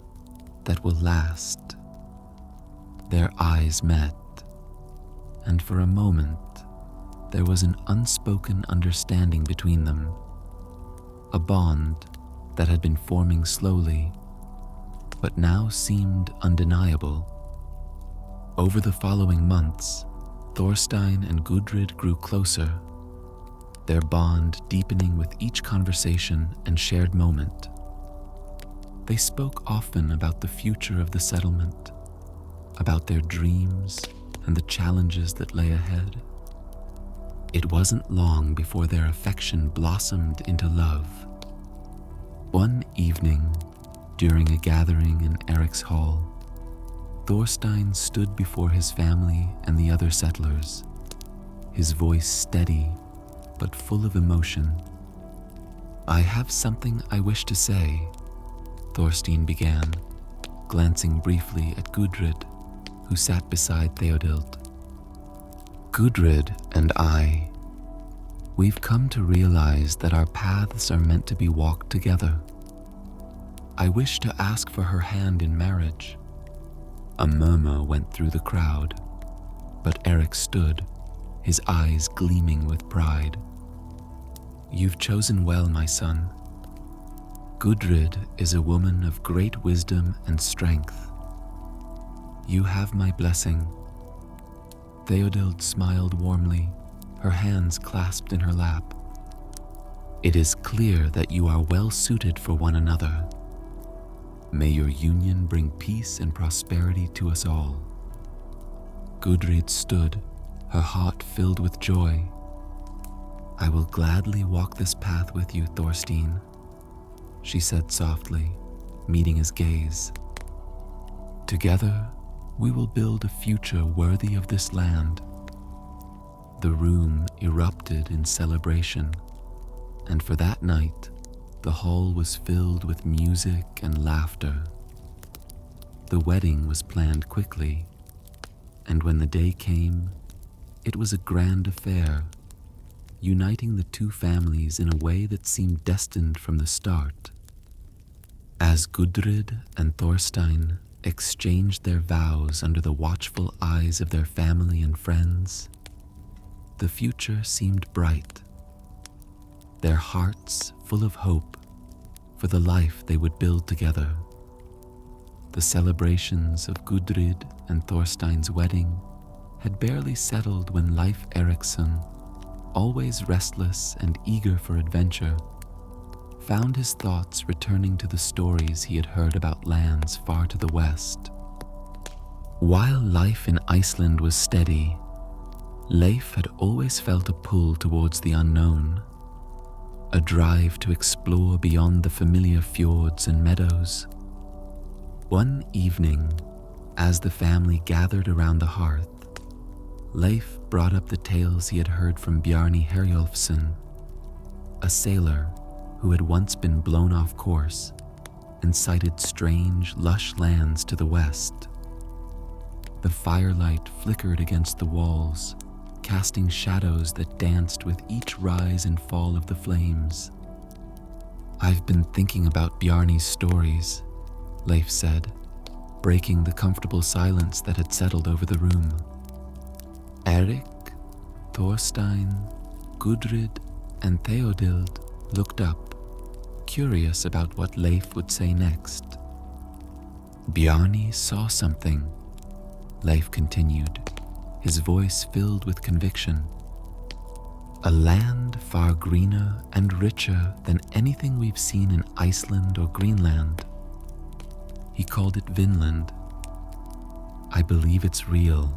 that will last." Their eyes met, and for a moment, there was an unspoken understanding between them, a bond that had been forming slowly, but now seemed undeniable. Over the following months, Thorstein and Gudrid grew closer, their bond deepening with each conversation and shared moment. They spoke often about the future of the settlement, about their dreams and the challenges that lay ahead. It wasn't long before their affection blossomed into love. One evening, during a gathering in Erik's hall, Thorstein stood before his family and the other settlers, his voice steady but full of emotion. "I have something I wish to say," Thorstein began, glancing briefly at Gudrid, who sat beside Theodild. "Gudrid and we've come to realize that our paths are meant to be walked together. I wish to ask for her hand in marriage." A murmur went through the crowd, but Erik stood, his eyes gleaming with pride. "You've chosen well, my son. Gudrid is a woman of great wisdom and strength. You have my blessing." Theodild smiled warmly, her hands clasped in her lap. "It is clear that you are well suited for one another. May your union bring peace and prosperity to us all." Gudrid stood, her heart filled with joy. "I will gladly walk this path with you, Thorstein," she said softly, meeting his gaze. "Together, we will build a future worthy of this land." The room erupted in celebration, and for that night, the hall was filled with music and laughter. The wedding was planned quickly, and when the day came, it was a grand affair, uniting the two families in a way that seemed destined from the start. As Gudrid and Thorstein exchanged their vows under the watchful eyes of their family and friends, the future seemed bright, their hearts full of hope for the life they would build together. The celebrations of Gudrid and Thorstein's wedding had barely settled when Leif Erikson, always restless and eager for adventure, found his thoughts returning to the stories he had heard about lands far to the west. While life in Iceland was steady, Leif had always felt a pull towards the unknown, a drive to explore beyond the familiar fjords and meadows. One evening, as the family gathered around the hearth, Leif brought up the tales he had heard from Bjarni Herjolfsson, a sailor who had once been blown off course and sighted strange, lush lands to the west. The firelight flickered against the walls, casting shadows that danced with each rise and fall of the flames. "I've been thinking about Bjarni's stories," Leif said, breaking the comfortable silence that had settled over the room. Erik, Thorstein, Gudrid, and Theodild looked up, curious about what Leif would say next. "Bjarni saw something," Leif continued, his voice filled with conviction. "A land far greener and richer than anything we've seen in Iceland or Greenland. He called it Vinland. I believe it's real,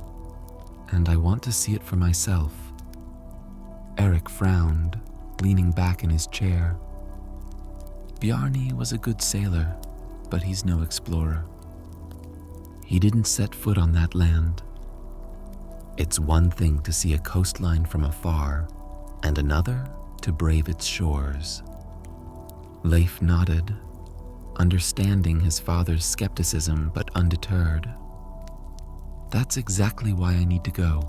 and I want to see it for myself." Erik frowned, leaning back in his chair. Bjarni was a good sailor, but he's no explorer. He didn't set foot on that land. It's one thing to see a coastline from afar, and another to brave its shores. Leif nodded, understanding his father's skepticism but undeterred. "That's exactly why I need to go.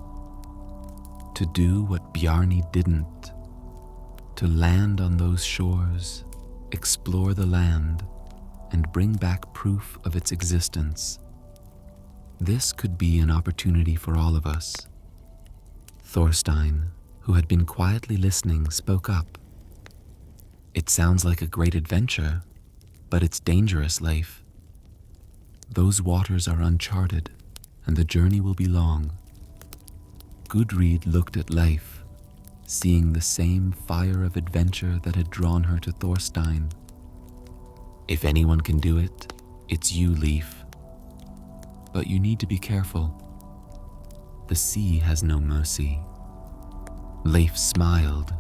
To do what Bjarni didn't. To land on those shores, explore the land, and bring back proof of its existence. This could be an opportunity for all of us." Thorstein, who had been quietly listening, spoke up. "It sounds like a great adventure, but it's dangerous, Leif. Those waters are uncharted, and the journey will be long." Gudrid looked at Leif, seeing the same fire of adventure that had drawn her to Thorstein. "If anyone can do it, it's you, Leif. But you need to be careful. The sea has no mercy." Leif smiled,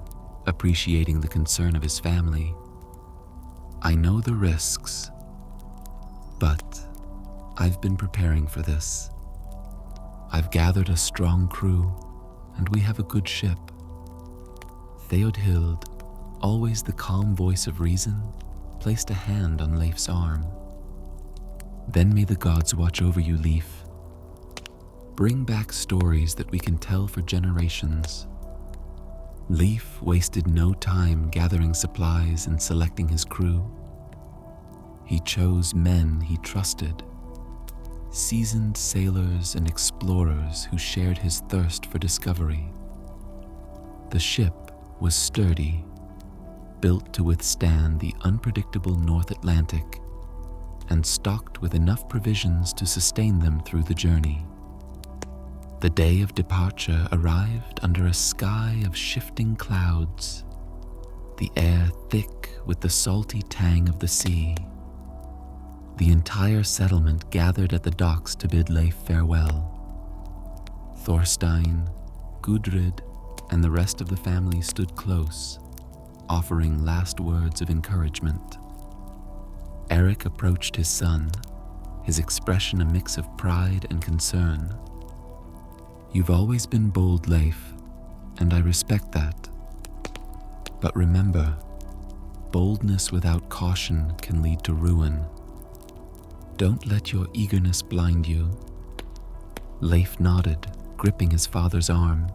appreciating the concern of his family. I know the risks, but I've been preparing for this. I've gathered a strong crew, and we have a good ship. Theodhild, always the calm voice of reason, placed a hand on Leif's arm. Then may the gods watch over you, Leif. Bring back stories that we can tell for generations. Leif wasted no time gathering supplies and selecting his crew. He chose men he trusted, seasoned sailors and explorers who shared his thirst for discovery. The ship was sturdy, built to withstand the unpredictable North Atlantic, and stocked with enough provisions to sustain them through the journey. The day of departure arrived under a sky of shifting clouds, the air thick with the salty tang of the sea. The entire settlement gathered at the docks to bid Leif farewell. Thorstein, Gudrid, and the rest of the family stood close, offering last words of encouragement. Erik approached his son, his expression a mix of pride and concern. You've always been bold, Leif, and I respect that. But remember, boldness without caution can lead to ruin. Don't let your eagerness blind you. Leif nodded, gripping his father's arm.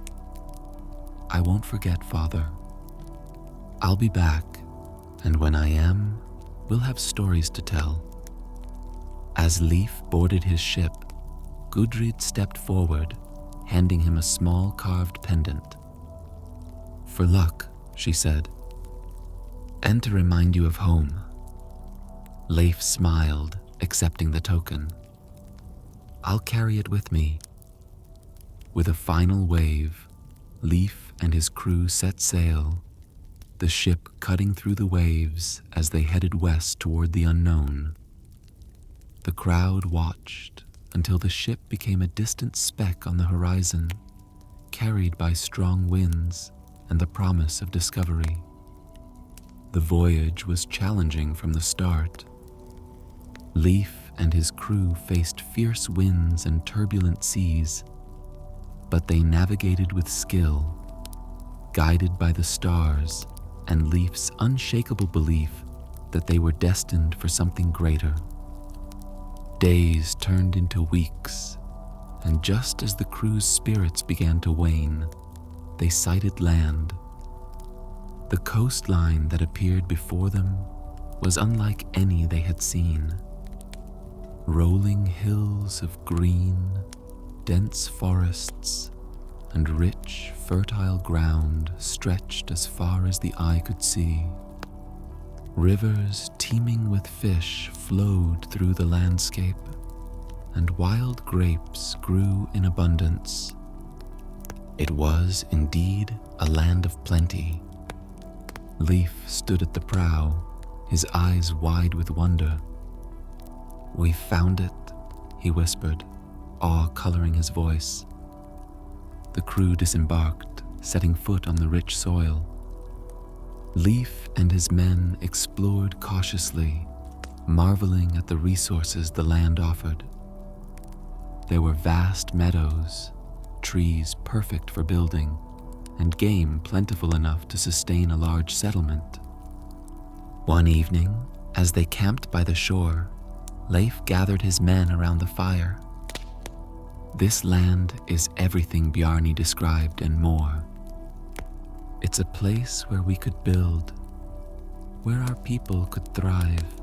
I won't forget, Father. I'll be back, and when I am, we'll have stories to tell. As Leif boarded his ship, Gudrid stepped forward, handing him a small carved pendant. For luck, she said, and to remind you of home. Leif smiled, accepting the token. I'll carry it with me. With a final wave, Leif and his crew set sail, the ship cutting through the waves as they headed west toward the unknown. The crowd watched until the ship became a distant speck on the horizon, carried by strong winds and the promise of discovery. The voyage was challenging from the start. Leif and his crew faced fierce winds and turbulent seas, but they navigated with skill, guided by the stars and Leif's unshakable belief that they were destined for something greater. Days turned into weeks, and just as the crew's spirits began to wane, they sighted land. The coastline that appeared before them was unlike any they had seen. Rolling hills of green, dense forests, and rich, fertile ground stretched as far as the eye could see. Rivers teeming with fish flowed through the landscape, and wild grapes grew in abundance. It was indeed a land of plenty. Leif stood at the prow, his eyes wide with wonder. "We found it," he whispered, awe coloring his voice. The crew disembarked, setting foot on the rich soil. Leif and his men explored cautiously, marveling at the resources the land offered. There were vast meadows, trees perfect for building, and game plentiful enough to sustain a large settlement. One evening, as they camped by the shore, Leif gathered his men around the fire. This land is everything Bjarni described and more. It's a place where we could build, where our people could thrive.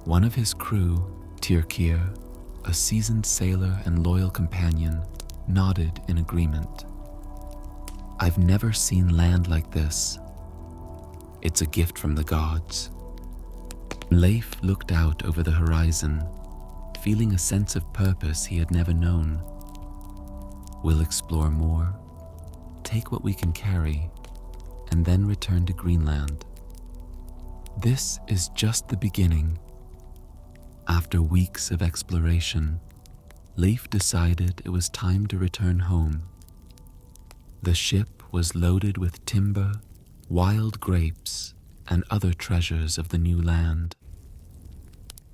One of his crew, Tyrkir, a seasoned sailor and loyal companion, nodded in agreement. I've never seen land like this. It's a gift from the gods. Leif looked out over the horizon, feeling a sense of purpose he had never known. We'll explore more, take what we can carry, and then return to Greenland. This is just the beginning. After weeks of exploration, Leif decided it was time to return home. The ship was loaded with timber, wild grapes, and other treasures of the new land.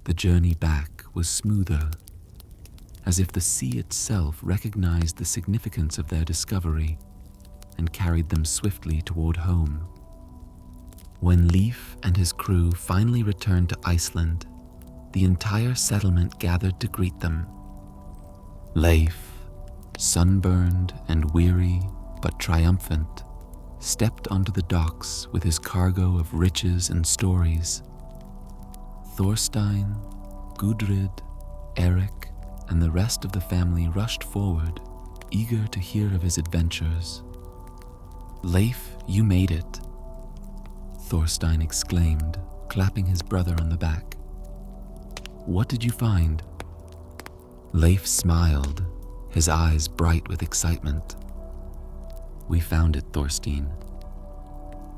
The journey back was smoother, as if the sea itself recognized the significance of their discovery and carried them swiftly toward home. When Leif and his crew finally returned to Iceland, the entire settlement gathered to greet them. Leif, sunburned and weary but triumphant, stepped onto the docks with his cargo of riches and stories. Thorstein, Gudrid, Erik, and the rest of the family rushed forward, eager to hear of his adventures. "Leif, you made it," Thorstein exclaimed, clapping his brother on the back. "What did you find?" Leif smiled, his eyes bright with excitement. "We found it, Thorstein.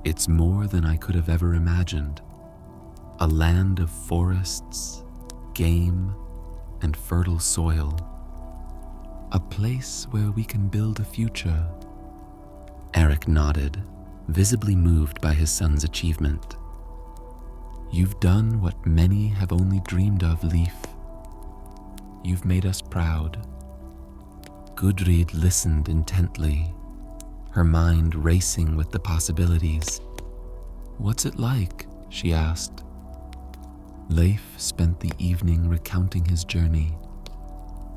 It's more than I could have ever imagined. A land of forests, game, and fertile soil. A place where we can build a future." Erik nodded, visibly moved by his son's achievement. "You've done what many have only dreamed of, Leif. You've made us proud." Gudrid listened intently, her mind racing with the possibilities. "What's it like?" she asked. Leif spent the evening recounting his journey,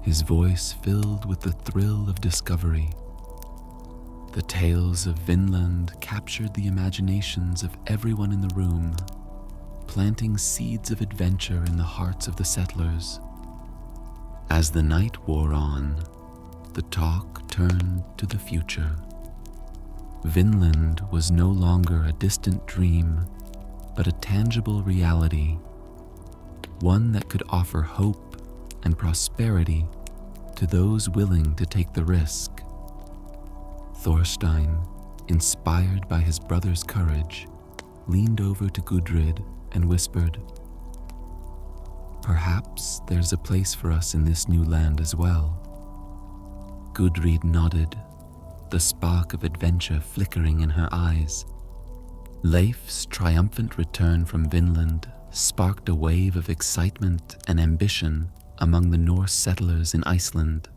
his voice filled with the thrill of discovery. The tales of Vinland captured the imaginations of everyone in the room, planting seeds of adventure in the hearts of the settlers. As the night wore on, the talk turned to the future. Vinland was no longer a distant dream, but a tangible reality, one that could offer hope and prosperity to those willing to take the risk. Thorstein, inspired by his brother's courage, leaned over to Gudrid and whispered, "Perhaps there's a place for us in this new land as well." Gudrid nodded, the spark of adventure flickering in her eyes. Leif's triumphant return from Vinland sparked a wave of excitement and ambition among the Norse settlers in Iceland.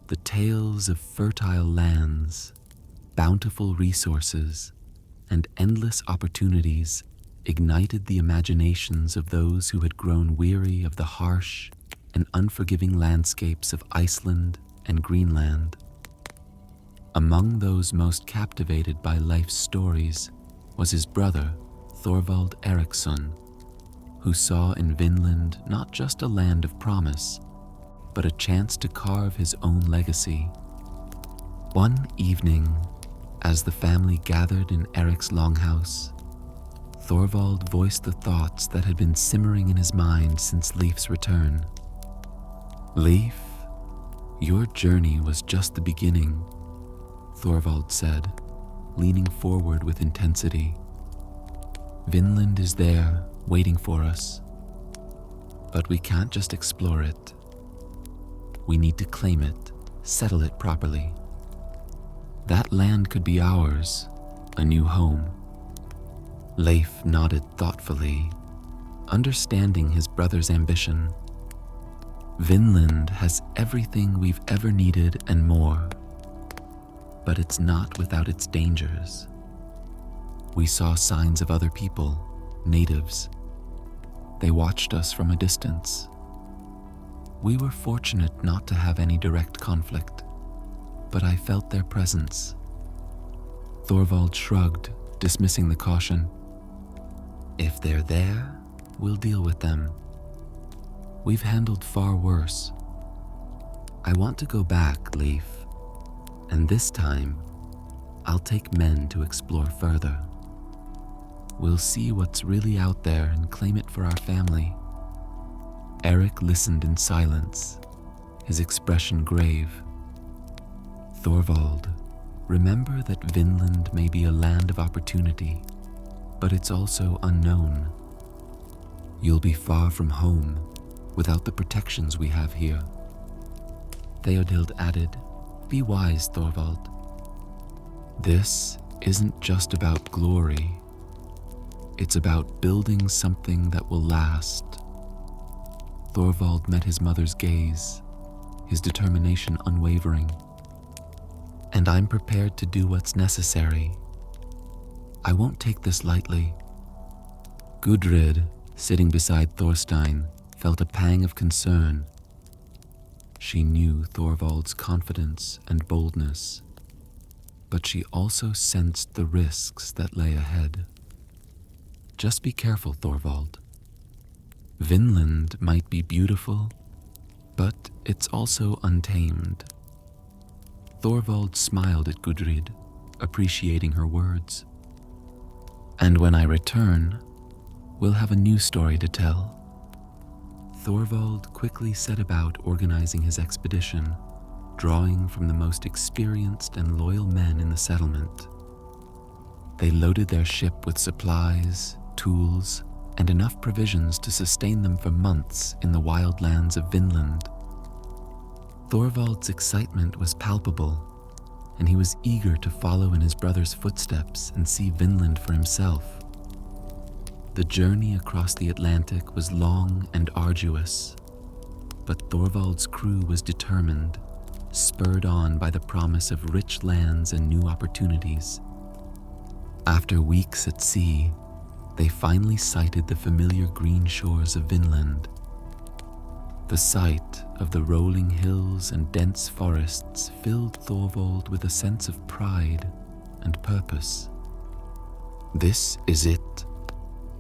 The tales of fertile lands, bountiful resources, and endless opportunities ignited the imaginations of those who had grown weary of the harsh and unforgiving landscapes of Iceland and Greenland. Among those most captivated by Leif's stories was his brother, Thorvald Erikson, who saw in Vinland not just a land of promise, but a chance to carve his own legacy. One evening, as the family gathered in Erik's longhouse, Thorvald voiced the thoughts that had been simmering in his mind since Leif's return. "Leif, your journey was just the beginning," Thorvald said, leaning forward with intensity. "Vinland is there, waiting for us. But we can't just explore it. We need to claim it, settle it properly. That land could be ours, a new home." Leif nodded thoughtfully, understanding his brother's ambition. "Vinland has everything we've ever needed and more, but it's not without its dangers. We saw signs of other people, natives. They watched us from a distance. We were fortunate not to have any direct conflict, but I felt their presence." Thorvald shrugged, dismissing the caution. "If they're there, we'll deal with them. We've handled far worse. I want to go back, Leif, and this time, I'll take men to explore further. We'll see what's really out there and claim it for our family." Erik listened in silence, his expression grave. "Thorvald, remember that Vinland may be a land of opportunity, but it's also unknown. You'll be far from home, without the protections we have here." Theodild added, "Be wise, Thorvald. This isn't just about glory. It's about building something that will last. Thorvald met his mother's gaze, his determination unwavering. And I'm prepared to do what's necessary. I won't take this lightly. Gudrid, sitting beside Thorstein, felt a pang of concern. She knew Thorvald's confidence and boldness, but she also sensed the risks that lay ahead. Just be careful, Thorvald. Vinland might be beautiful, but it's also untamed. Thorvald smiled at Gudrid, appreciating her words. And when I return, we'll have a new story to tell. Thorvald quickly set about organizing his expedition, drawing from the most experienced and loyal men in the settlement. They loaded their ship with supplies, tools, and enough provisions to sustain them for months in the wild lands of Vinland. Thorvald's excitement was palpable, and he was eager to follow in his brother's footsteps and see Vinland for himself. The journey across the Atlantic was long and arduous, but Thorvald's crew was determined, spurred on by the promise of rich lands and new opportunities. After weeks at sea, they finally sighted the familiar green shores of Vinland. The sight of the rolling hills and dense forests filled Thorvald with a sense of pride and purpose. "This is it,"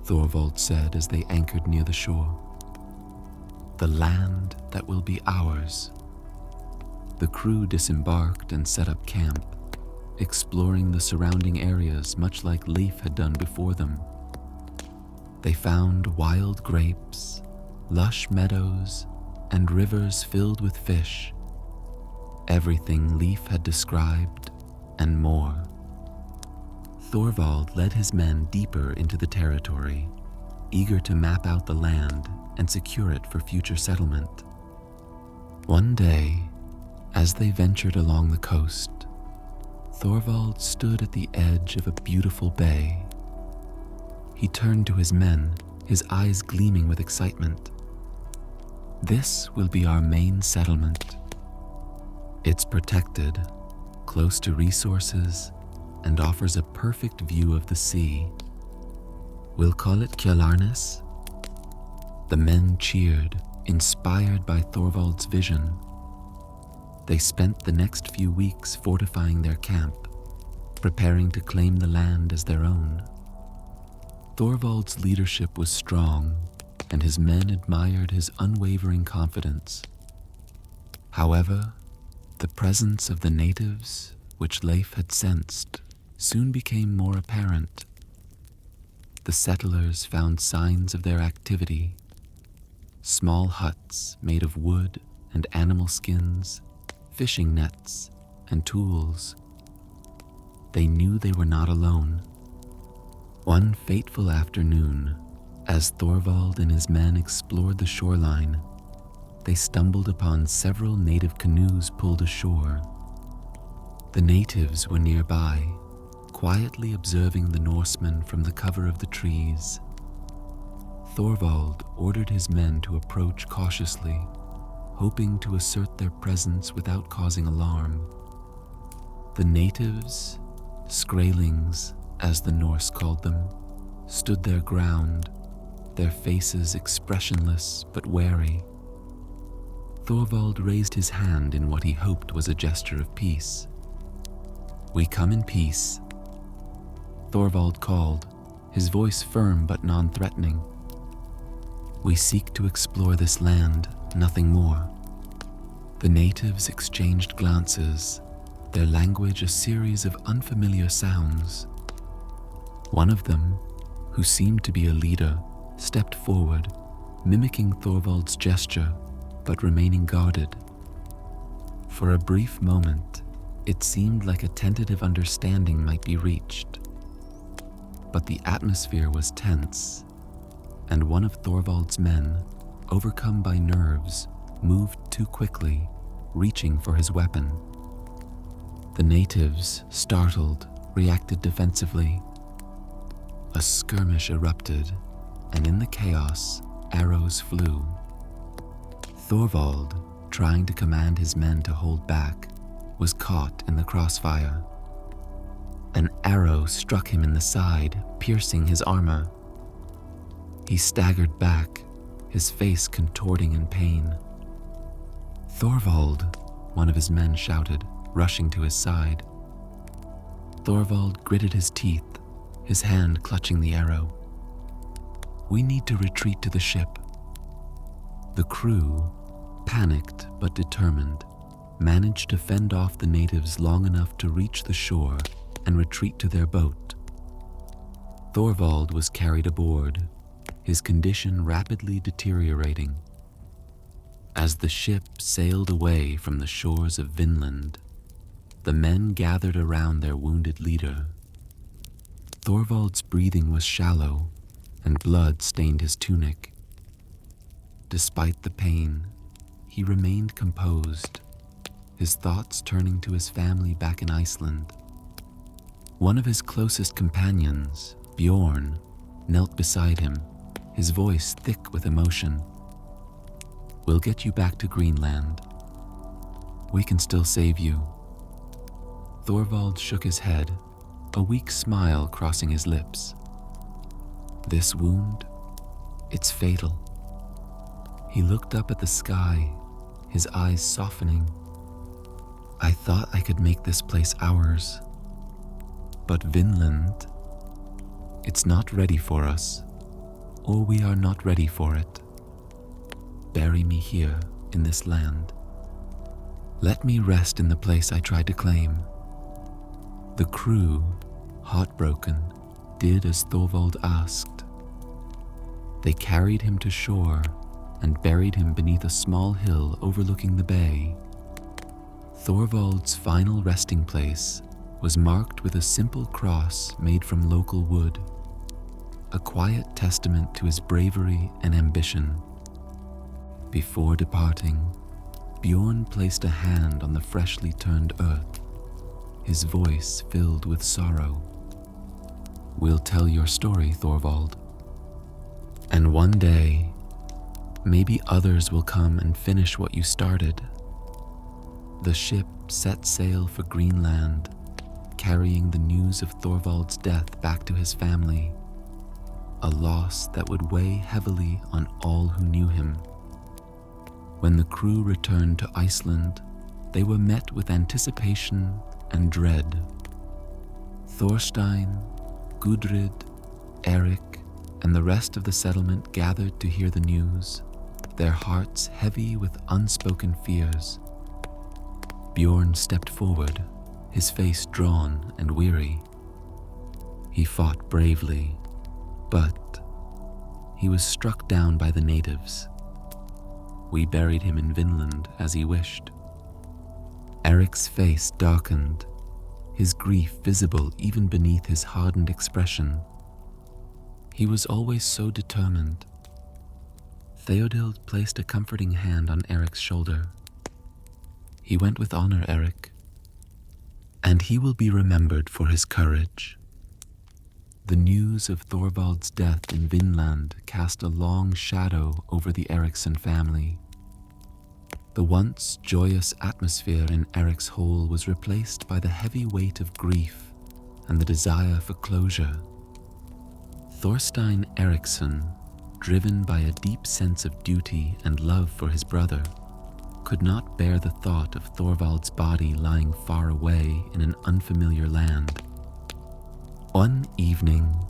Thorvald said as they anchored near the shore. "The land that will be ours." The crew disembarked and set up camp, exploring the surrounding areas much like Leif had done before them. They found wild grapes, lush meadows, and rivers filled with fish. Everything Leif had described, and more. Thorvald led his men deeper into the territory, eager to map out the land and secure it for future settlement. One day, as they ventured along the coast, Thorvald stood at the edge of a beautiful bay. He turned to his men, his eyes gleaming with excitement. "This will be our main settlement. It's protected, close to resources, and offers a perfect view of the sea. We'll call it Kjalarnes." The men cheered, inspired by Thorvald's vision. They spent the next few weeks fortifying their camp, preparing to claim the land as their own. Thorvald's leadership was strong, and his men admired his unwavering confidence. However, the presence of the natives, which Leif had sensed, soon became more apparent. The settlers found signs of their activity. Small huts made of wood and animal skins, fishing nets, and tools. They knew they were not alone. One fateful afternoon, as Thorvald and his men explored the shoreline, they stumbled upon several native canoes pulled ashore. The natives were nearby, quietly observing the Norsemen from the cover of the trees. Thorvald ordered his men to approach cautiously, hoping to assert their presence without causing alarm. The natives, Skraelings, as the Norse called them, stood their ground, their faces expressionless but wary. Thorvald raised his hand in what he hoped was a gesture of peace. "We come in peace," Thorvald called, his voice firm but non-threatening. "We seek to explore this land, nothing more." The natives exchanged glances, their language a series of unfamiliar sounds. One of them, who seemed to be a leader, stepped forward, mimicking Thorvald's gesture, but remaining guarded. For a brief moment, it seemed like a tentative understanding might be reached. But the atmosphere was tense, and one of Thorvald's men, overcome by nerves, moved too quickly, reaching for his weapon. The natives, startled, reacted defensively. A skirmish erupted, and in the chaos, arrows flew. Thorvald, trying to command his men to hold back, was caught in the crossfire. An arrow struck him in the side, piercing his armor. He staggered back, his face contorting in pain. "Thorvald," one of his men shouted, rushing to his side. Thorvald gritted his teeth, his hand clutching the arrow. "We need to retreat to the ship." The crew, panicked but determined, managed to fend off the natives long enough to reach the shore and retreat to their boat. Thorvald was carried aboard, his condition rapidly deteriorating. As the ship sailed away from the shores of Vinland, the men gathered around their wounded leader. Thorvald's breathing was shallow, and blood stained his tunic. Despite the pain, he remained composed, his thoughts turning to his family back in Iceland. One of his closest companions, Bjorn, knelt beside him, his voice thick with emotion. "We'll get you back to Greenland. We can still save you." Thorvald shook his head, a weak smile crossing his lips. "This wound, it's fatal." He looked up at the sky, his eyes softening. "I thought I could make this place ours. But Vinland, it's not ready for us, or we are not ready for it. Bury me here in this land. Let me rest in the place I tried to claim." The crew, heartbroken, did as Thorvald asked. They carried him to shore and buried him beneath a small hill overlooking the bay. Thorvald's final resting place was marked with a simple cross made from local wood, a quiet testament to his bravery and ambition. Before departing, Bjorn placed a hand on the freshly turned earth, his voice filled with sorrow. "We'll tell your story, Thorvald. And one day, maybe others will come and finish what you started." The ship set sail for Greenland, carrying the news of Thorvald's death back to his family, a loss that would weigh heavily on all who knew him. When the crew returned to Iceland, they were met with anticipation and dread. Thorstein, Gudrid, Erik, and the rest of the settlement gathered to hear the news, their hearts heavy with unspoken fears. Bjorn stepped forward, his face drawn and weary. He fought bravely, but he was struck down by the natives. We buried him in Vinland as he wished. Erik's face darkened, his grief visible even beneath his hardened expression. He was always so determined. Theodild placed a comforting hand on Erik's shoulder. "He went with honor, Erik, and he will be remembered for his courage." The news of Thorvald's death in Vinland cast a long shadow over the Erikson family. The once joyous atmosphere in Erik's home was replaced by the heavy weight of grief and the desire for closure. Thorstein Erikson, driven by a deep sense of duty and love for his brother, could not bear the thought of Thorvald's body lying far away in an unfamiliar land. One evening,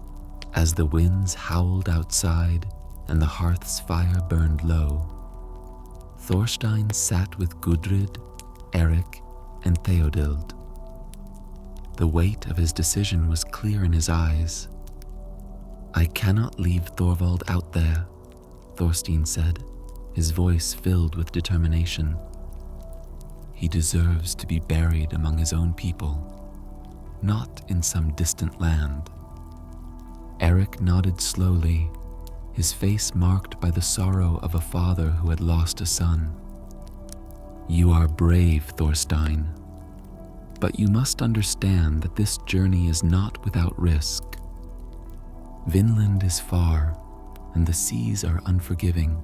as the winds howled outside and the hearth's fire burned low, Thorstein sat with Gudrid, Erik, and Theodild. The weight of his decision was clear in his eyes. "I cannot leave Thorvald out there," Thorstein said, his voice filled with determination. "He deserves to be buried among his own people, not in some distant land." Erik nodded slowly, his face marked by the sorrow of a father who had lost a son. "You are brave, Thorstein. But you must understand that this journey is not without risk. Vinland is far, and the seas are unforgiving.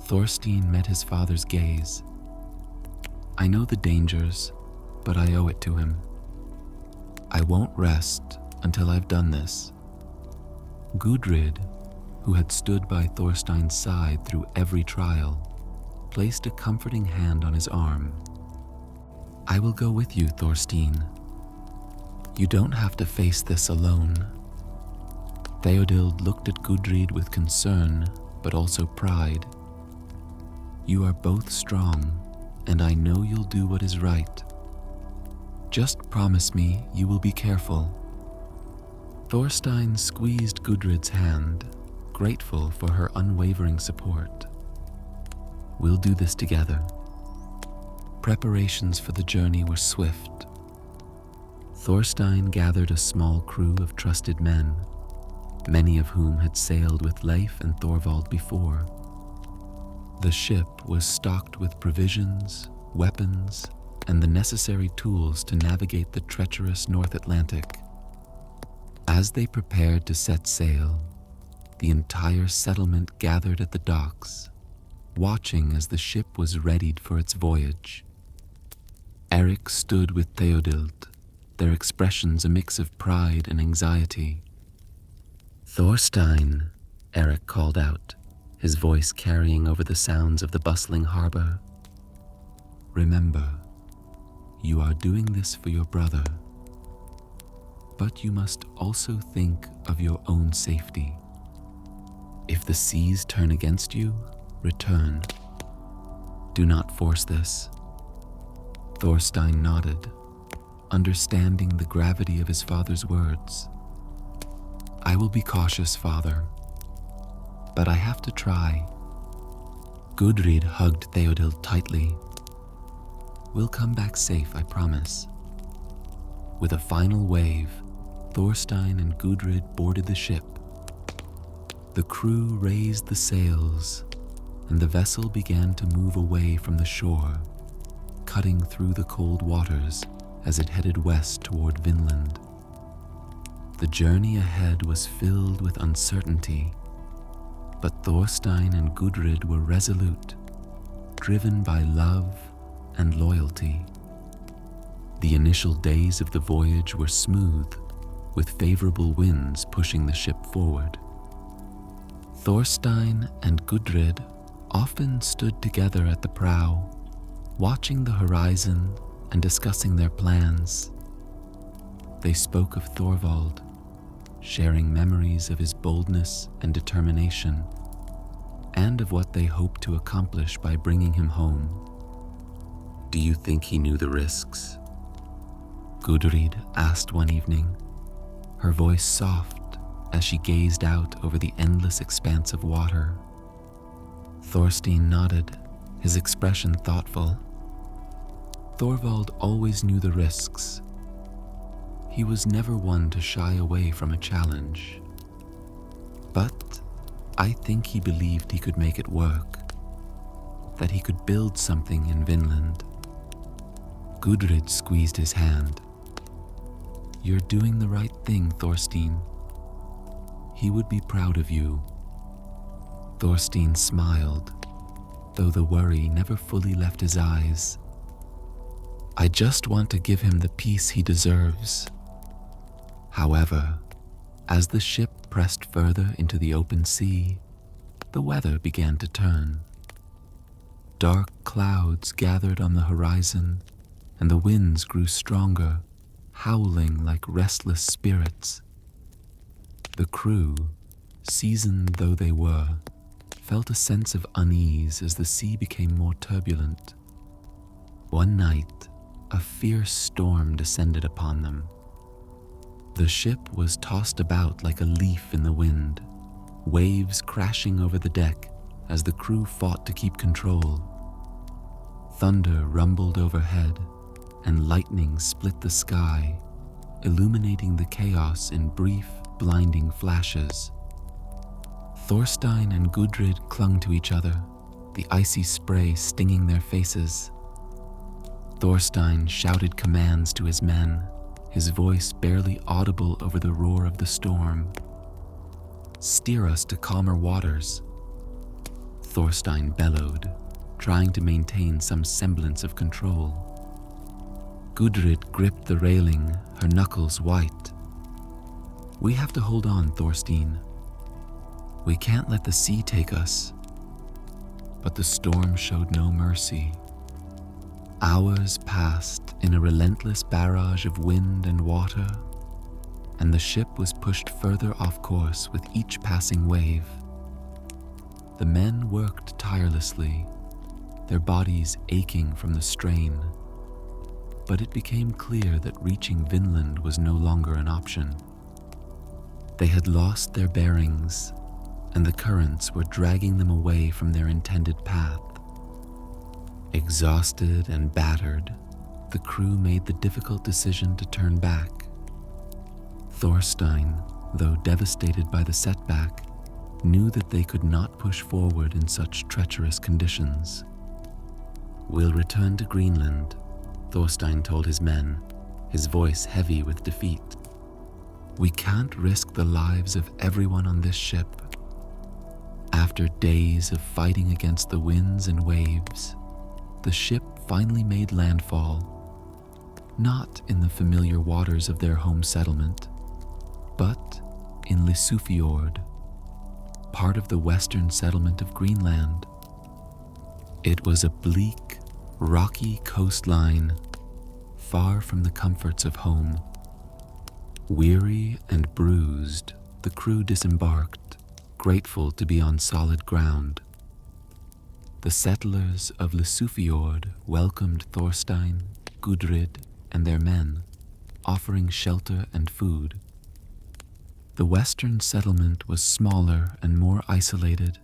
Thorstein met his father's gaze. I know the dangers, but I owe it to him. I won't rest until I've done this. Gudrid, who had stood by Thorstein's side through every trial, placed a comforting hand on his arm. I will go with you, Thorstein. You don't have to face this alone. Theodild looked at Gudrid with concern, but also pride. You are both strong, and I know you'll do what is right. Just promise me you will be careful. Thorstein squeezed Gudrid's hand, grateful for her unwavering support. We'll do this together. Preparations for the journey were swift. Thorstein gathered a small crew of trusted men, many of whom had sailed with Leif and Thorvald before. The ship was stocked with provisions, weapons, and the necessary tools to navigate the treacherous North Atlantic. As they prepared to set sail, the entire settlement gathered at the docks, watching as the ship was readied for its voyage. Erik stood with Theodild, their expressions a mix of pride and anxiety. Thorstein, Erik called out, his voice carrying over the sounds of the bustling harbor. Remember, you are doing this for your brother, but you must also think of your own safety. If the seas turn against you, return. Do not force this. Thorstein nodded, understanding the gravity of his father's words. I will be cautious, father, but I have to try. Gudrid hugged Theodild tightly. We'll come back safe, I promise. With a final wave, Thorstein and Gudrid boarded the ship. The crew raised the sails, and the vessel began to move away from the shore, cutting through the cold waters as it headed west toward Vinland. The journey ahead was filled with uncertainty, but Thorstein and Gudrid were resolute, driven by love and loyalty. The initial days of the voyage were smooth, with favorable winds pushing the ship forward. Thorstein and Gudrid often stood together at the prow, watching the horizon and discussing their plans. They spoke of Thorvald, sharing memories of his boldness and determination, and of what they hoped to accomplish by bringing him home. Do you think he knew the risks? Gudrid asked one evening, her voice soft as she gazed out over the endless expanse of water. Thorstein nodded, his expression thoughtful. Thorvald always knew the risks. He was never one to shy away from a challenge. But I think he believed he could make it work, that he could build something in Vinland. Gudrid squeezed his hand. You're doing the right thing, Thorstein. He would be proud of you. Thorstein smiled, though the worry never fully left his eyes. I just want to give him the peace he deserves. However, as the ship pressed further into the open sea, the weather began to turn. Dark clouds gathered on the horizon, and the winds grew stronger, howling like restless spirits. The crew, seasoned though they were, felt a sense of unease as the sea became more turbulent. One night, a fierce storm descended upon them. The ship was tossed about like a leaf in the wind, waves crashing over the deck as the crew fought to keep control. Thunder rumbled overhead, and lightning split the sky, illuminating the chaos in brief, blinding flashes. Thorstein and Gudrid clung to each other, the icy spray stinging their faces. Thorstein shouted commands to his men, his voice barely audible over the roar of the storm. "Steer us to calmer waters," Thorstein bellowed, trying to maintain some semblance of control. Gudrid gripped the railing, her knuckles white. "We have to hold on, Thorstein. We can't let the sea take us." But the storm showed no mercy. Hours passed in a relentless barrage of wind and water, and the ship was pushed further off course with each passing wave. The men worked tirelessly, their bodies aching from the strain, but it became clear that reaching Vinland was no longer an option. They had lost their bearings, and the currents were dragging them away from their intended path. Exhausted and battered, the crew made the difficult decision to turn back. Thorstein, though devastated by the setback, knew that they could not push forward in such treacherous conditions. "We'll return to Greenland," Thorstein told his men, his voice heavy with defeat. "We can't risk the lives of everyone on this ship." After days of fighting against the winds and waves, the ship finally made landfall, not in the familiar waters of their home settlement, but in Lysufjord, part of the western settlement of Greenland. It was a bleak, rocky coastline, far from the comforts of home. Weary and bruised, the crew disembarked, grateful to be on solid ground. The settlers of Lysufjord welcomed Thorstein, Gudrid, and their men, offering shelter and food. The western settlement was smaller and more isolated,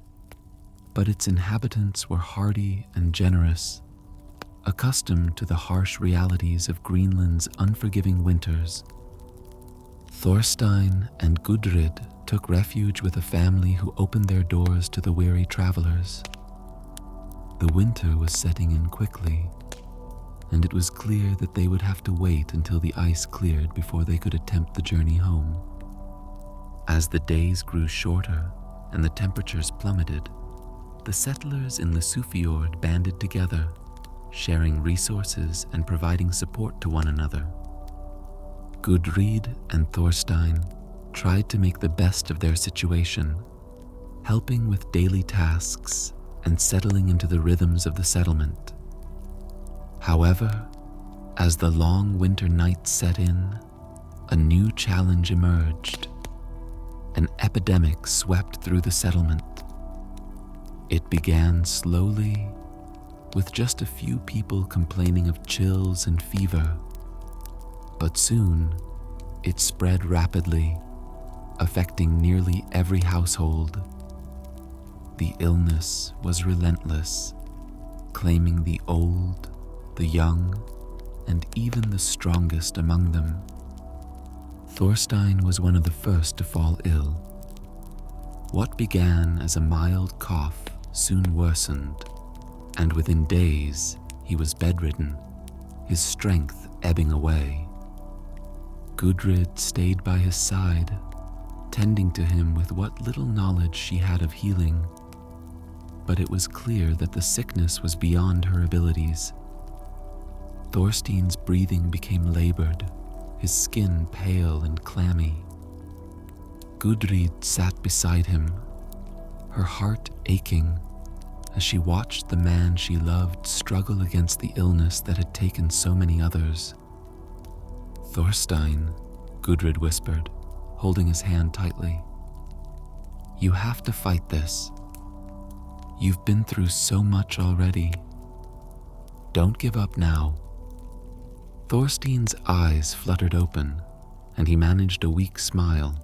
but its inhabitants were hardy and generous, accustomed to the harsh realities of Greenland's unforgiving winters. Thorstein and Gudrid took refuge with a family who opened their doors to the weary travelers. The winter was setting in quickly, and it was clear that they would have to wait until the ice cleared before they could attempt the journey home. As the days grew shorter and the temperatures plummeted, the settlers in Lysufjord banded together, sharing resources and providing support to one another. Gudrid and Thorstein tried to make the best of their situation, helping with daily tasks and settling into the rhythms of the settlement. However, as the long winter nights set in, a new challenge emerged. An epidemic swept through the settlement. It began slowly, with just a few people complaining of chills and fever. But soon, it spread rapidly, affecting nearly every household. The illness was relentless, claiming the old, the young, and even the strongest among them. Thorstein was one of the first to fall ill. What began as a mild cough soon worsened, and within days he was bedridden, his strength ebbing away. Gudrid stayed by his side, tending to him with what little knowledge she had of healing, but it was clear that the sickness was beyond her abilities. Thorstein's breathing became labored, his skin pale and clammy. Gudrid sat beside him, her heart aching as she watched the man she loved struggle against the illness that had taken so many others. "Thorstein," Gudrid whispered, holding his hand tightly. "You have to fight this. You've been through so much already. Don't give up now." Thorstein's eyes fluttered open, and he managed a weak smile.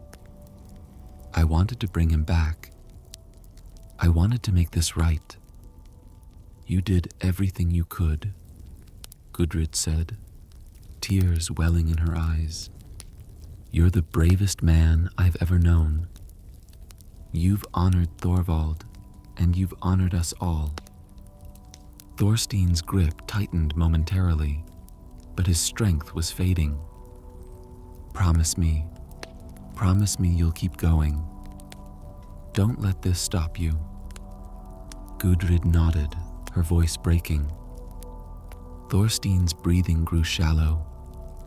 "I wanted to bring him back. I wanted to make this right." "You did everything you could," Gudrid said, tears welling in her eyes. "You're the bravest man I've ever known. You've honored Thorvald, and you've honored us all." Thorstein's grip tightened momentarily, but his strength was fading. Promise me you'll keep going. Don't let this stop you." Gudrid nodded, her voice breaking. Thorstein's breathing grew shallow,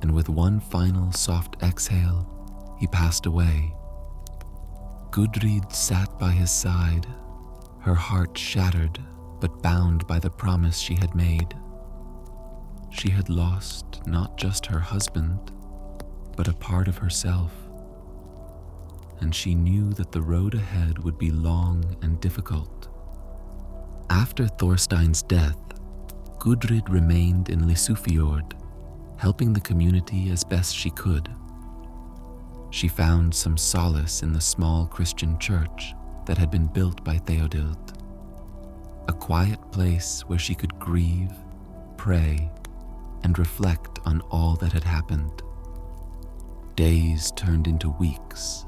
and with one final soft exhale, he passed away. Gudrid sat by his side, her heart shattered but bound by the promise she had made. She had lost not just her husband, but a part of herself, and she knew that the road ahead would be long and difficult. After Thorstein's death, Gudrid remained in Lysufjord, helping the community as best she could. She found some solace in the small Christian church that had been built by Theodild, a quiet place where she could grieve, pray, and reflect on all that had happened. Days turned into weeks,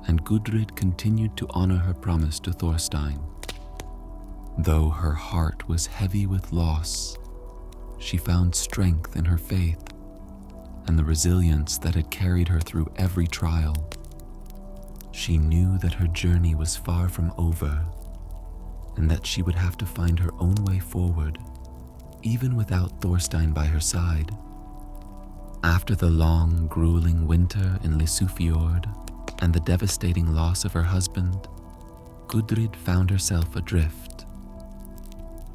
and Gudrid continued to honor her promise to Thorstein. Though her heart was heavy with loss, she found strength in her faith and the resilience that had carried her through every trial. She knew that her journey was far from over, and that she would have to find her own way forward, even without Thorstein by her side. After the long, grueling winter in Lysufjord and the devastating loss of her husband, Gudrid found herself adrift.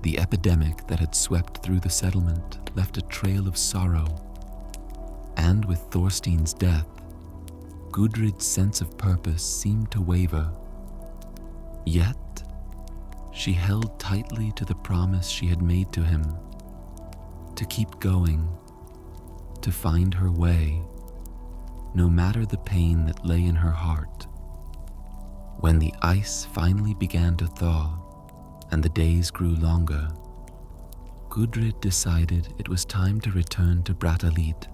The epidemic that had swept through the settlement left a trail of sorrow, and with Thorstein's death, Gudrid's sense of purpose seemed to waver. Yet, she held tightly to the promise she had made to him, to keep going, to find her way, no matter the pain that lay in her heart. When the ice finally began to thaw and the days grew longer, Gudrid decided it was time to return to Brattahlid,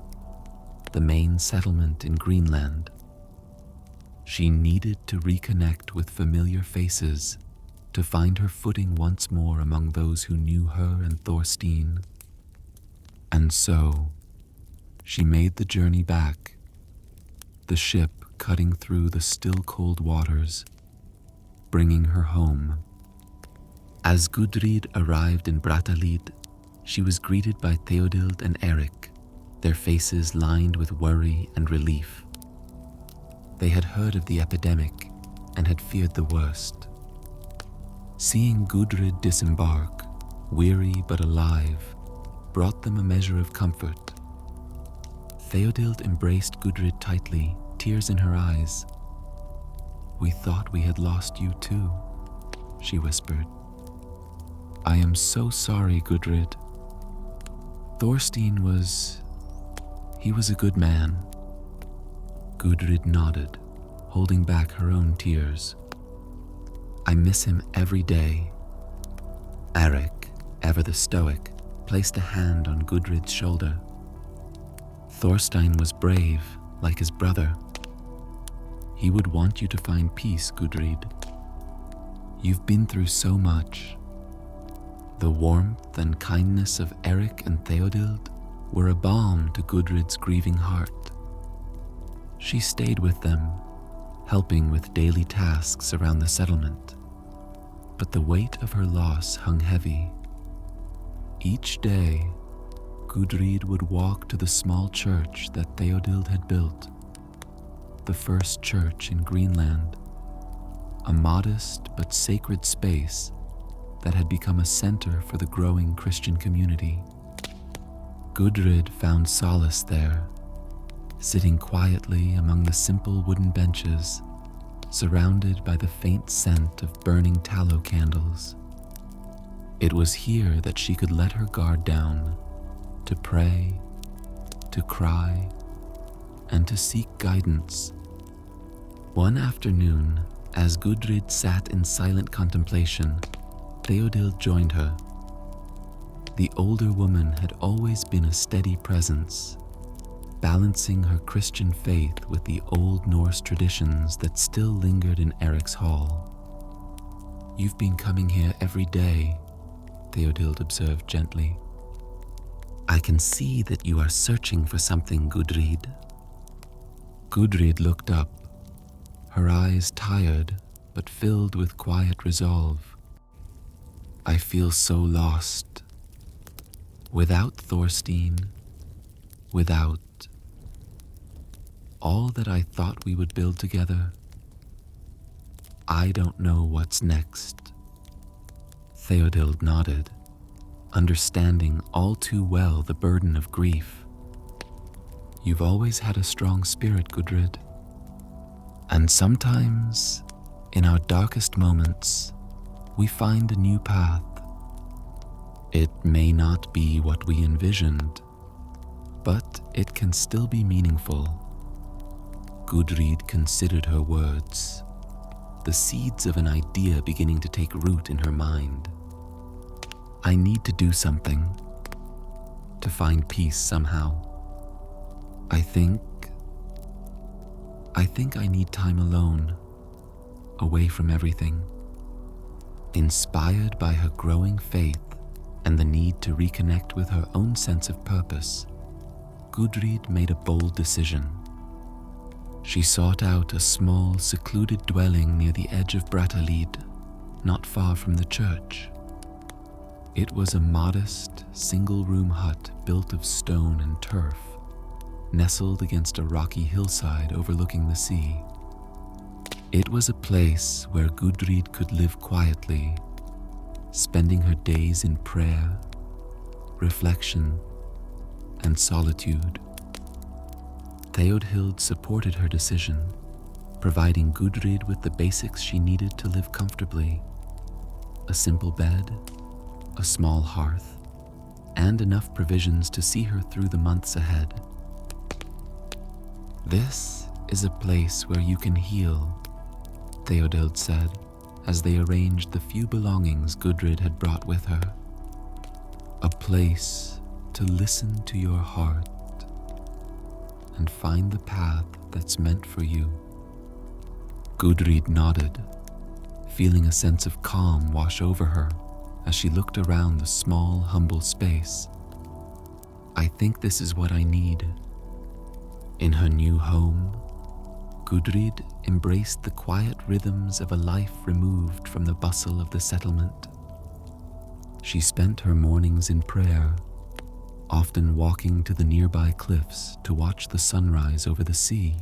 the main settlement in Greenland. She needed to reconnect with familiar faces, to find her footing once more among those who knew her and Thorstein. And so, she made the journey back, the ship cutting through the still cold waters, bringing her home. As Gudrid arrived in Brattahlid, she was greeted by Theodild and Erik, their faces lined with worry and relief. They had heard of the epidemic and had feared the worst. Seeing Gudrid disembark, weary but alive, brought them a measure of comfort. Theodild embraced Gudrid tightly, tears in her eyes. "We thought we had lost you too," she whispered. "I am so sorry, Gudrid. Thorstein was a good man." Gudrid nodded, holding back her own tears. "I miss him every day." Erik, ever the stoic, placed a hand on Gudrid's shoulder. "Thorstein was brave, like his brother. He would want you to find peace, Gudrid. You've been through so much." The warmth and kindness of Erik and Theodild were a balm to Gudrid's grieving heart. She stayed with them, helping with daily tasks around the settlement. But the weight of her loss hung heavy. Each day, Gudrid would walk to the small church that Theodild had built, the first church in Greenland, a modest but sacred space that had become a center for the growing Christian community. Gudrid found solace there, sitting quietly among the simple wooden benches, surrounded by the faint scent of burning tallow candles. It was here that she could let her guard down, to pray, to cry, and to seek guidance. One afternoon, as Gudrid sat in silent contemplation, Theodild joined her. The older woman had always been a steady presence, balancing her Christian faith with the old Norse traditions that still lingered in Erik's hall. "You've been coming here every day," Theodhild observed gently. "I can see that you are searching for something, Gudrid." Gudrid looked up, her eyes tired but filled with quiet resolve. "I feel so lost. Without Thorstein, without all that I thought we would build together, I don't know what's next." Theodhild nodded, understanding all too well the burden of grief. "You've always had a strong spirit, Gudrid. And sometimes, in our darkest moments, we find a new path. It may not be what we envisioned, but it can still be meaningful." Gudrid considered her words, the seeds of an idea beginning to take root in her mind. "I need to do something, to find peace somehow. I think I need time alone, away from everything." Inspired by her growing faith and the need to reconnect with her own sense of purpose, Gudrid made a bold decision. She sought out a small, secluded dwelling near the edge of Brattahlid, not far from the church. It was a modest, single-room hut built of stone and turf, nestled against a rocky hillside overlooking the sea. It was a place where Gudrid could live quietly, spending her days in prayer, reflection, and solitude. Theodhild supported her decision, providing Gudrid with the basics she needed to live comfortably: a simple bed, a small hearth, and enough provisions to see her through the months ahead. "This is a place where you can heal," Theodhild said, as they arranged the few belongings Gudrid had brought with her. "A place to listen to your heart and find the path that's meant for you." Gudrid nodded, feeling a sense of calm wash over her as she looked around the small, humble space. "I think this is what I need." In her new home, Gudrid embraced the quiet rhythms of a life removed from the bustle of the settlement. She spent her mornings in prayer, often walking to the nearby cliffs to watch the sunrise over the sea.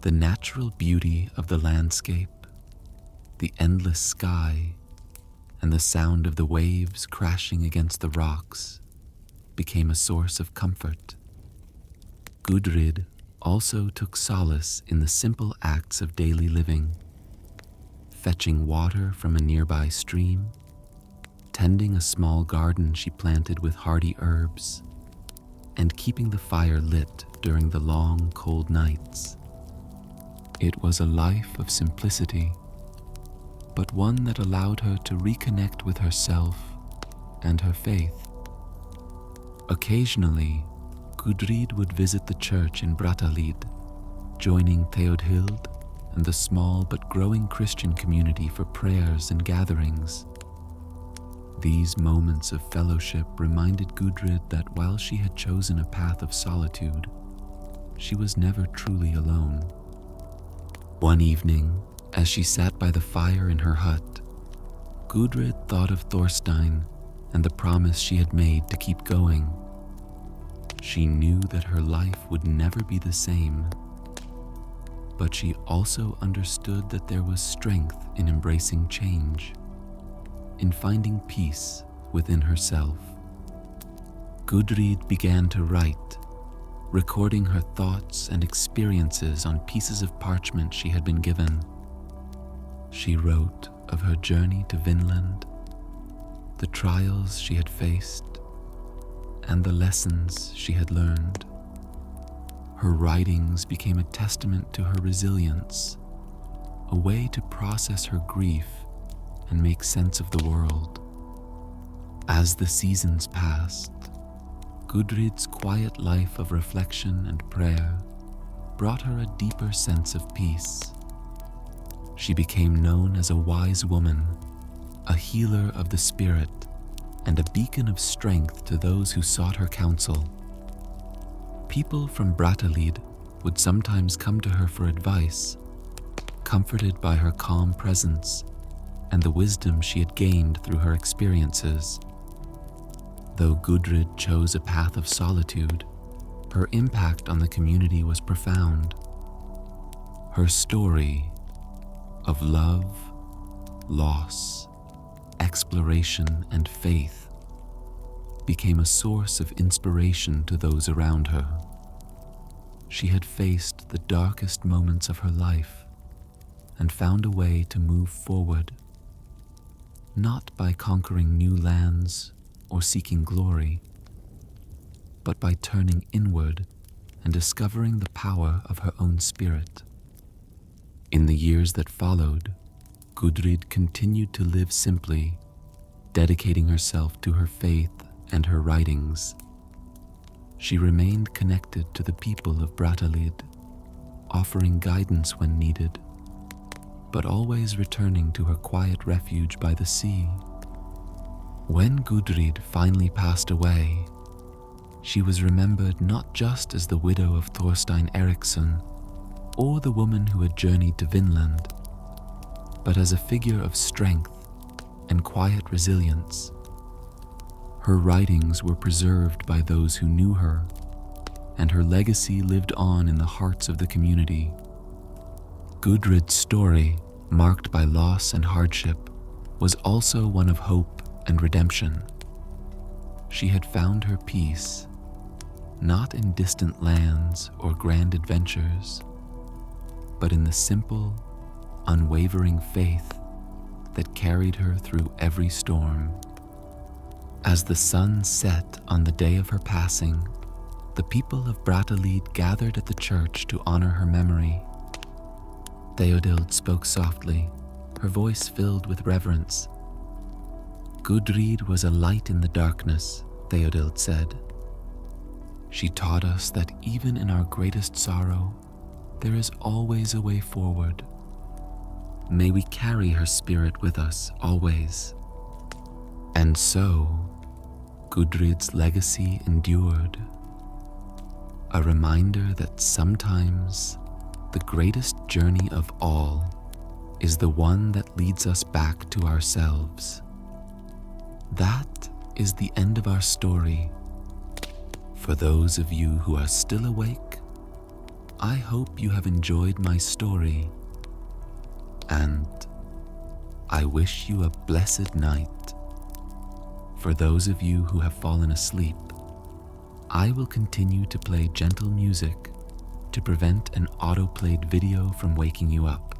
The natural beauty of the landscape, the endless sky, and the sound of the waves crashing against the rocks became a source of comfort. Gudrid also took solace in the simple acts of daily living, fetching water from a nearby stream, tending a small garden she planted with hardy herbs, and keeping the fire lit during the long, cold nights. It was a life of simplicity, but one that allowed her to reconnect with herself and her faith. Occasionally, Gudrid would visit the church in Brattahlid, joining Theodhild and the small but growing Christian community for prayers and gatherings. These moments of fellowship reminded Gudrid that while she had chosen a path of solitude, she was never truly alone. One evening, as she sat by the fire in her hut, Gudrid thought of Thorstein and the promise she had made to keep going. She knew that her life would never be the same, but she also understood that there was strength in embracing change, in finding peace within herself. Gudrid began to write, recording her thoughts and experiences on pieces of parchment she had been given. She wrote of her journey to Vinland, the trials she had faced, and the lessons she had learned. Her writings became a testament to her resilience, a way to process her grief and make sense of the world. As the seasons passed, Gudrid's quiet life of reflection and prayer brought her a deeper sense of peace. She became known as a wise woman, a healer of the spirit, and a beacon of strength to those who sought her counsel. People from Brattahlid would sometimes come to her for advice, comforted by her calm presence and the wisdom she had gained through her experiences. Though Gudrid chose a path of solitude, her impact on the community was profound. Her story of love, loss, exploration, and faith became a source of inspiration to those around her. She had faced the darkest moments of her life and found a way to move forward, not by conquering new lands or seeking glory, but by turning inward and discovering the power of her own spirit. In the years that followed, Gudrid continued to live simply, dedicating herself to her faith and her writings. She remained connected to the people of Brattahlid, offering guidance when needed, but always returning to her quiet refuge by the sea. When Gudrid finally passed away, she was remembered not just as the widow of Thorstein Erikson or the woman who had journeyed to Vinland, but as a figure of strength and quiet resilience. Her writings were preserved by those who knew her, and her legacy lived on in the hearts of the community. Gudrid's story, marked by loss and hardship, was also one of hope and redemption. She had found her peace, not in distant lands or grand adventures, but in the simple, unwavering faith that carried her through every storm. As the sun set on the day of her passing, the people of Brattahlid gathered at the church to honor her memory. Theodild spoke softly, her voice filled with reverence. Gudrid was a light in the darkness, Theodild said. She taught us that even in our greatest sorrow, there is always a way forward. May we carry her spirit with us always. And so, Gudrid's legacy endured. A reminder that sometimes the greatest journey of all is the one that leads us back to ourselves. That is the end of our story. For those of you who are still awake, I hope you have enjoyed my story, and I wish you a blessed night. For those of you who have fallen asleep, I will continue to play gentle music to prevent an auto-played video from waking you up.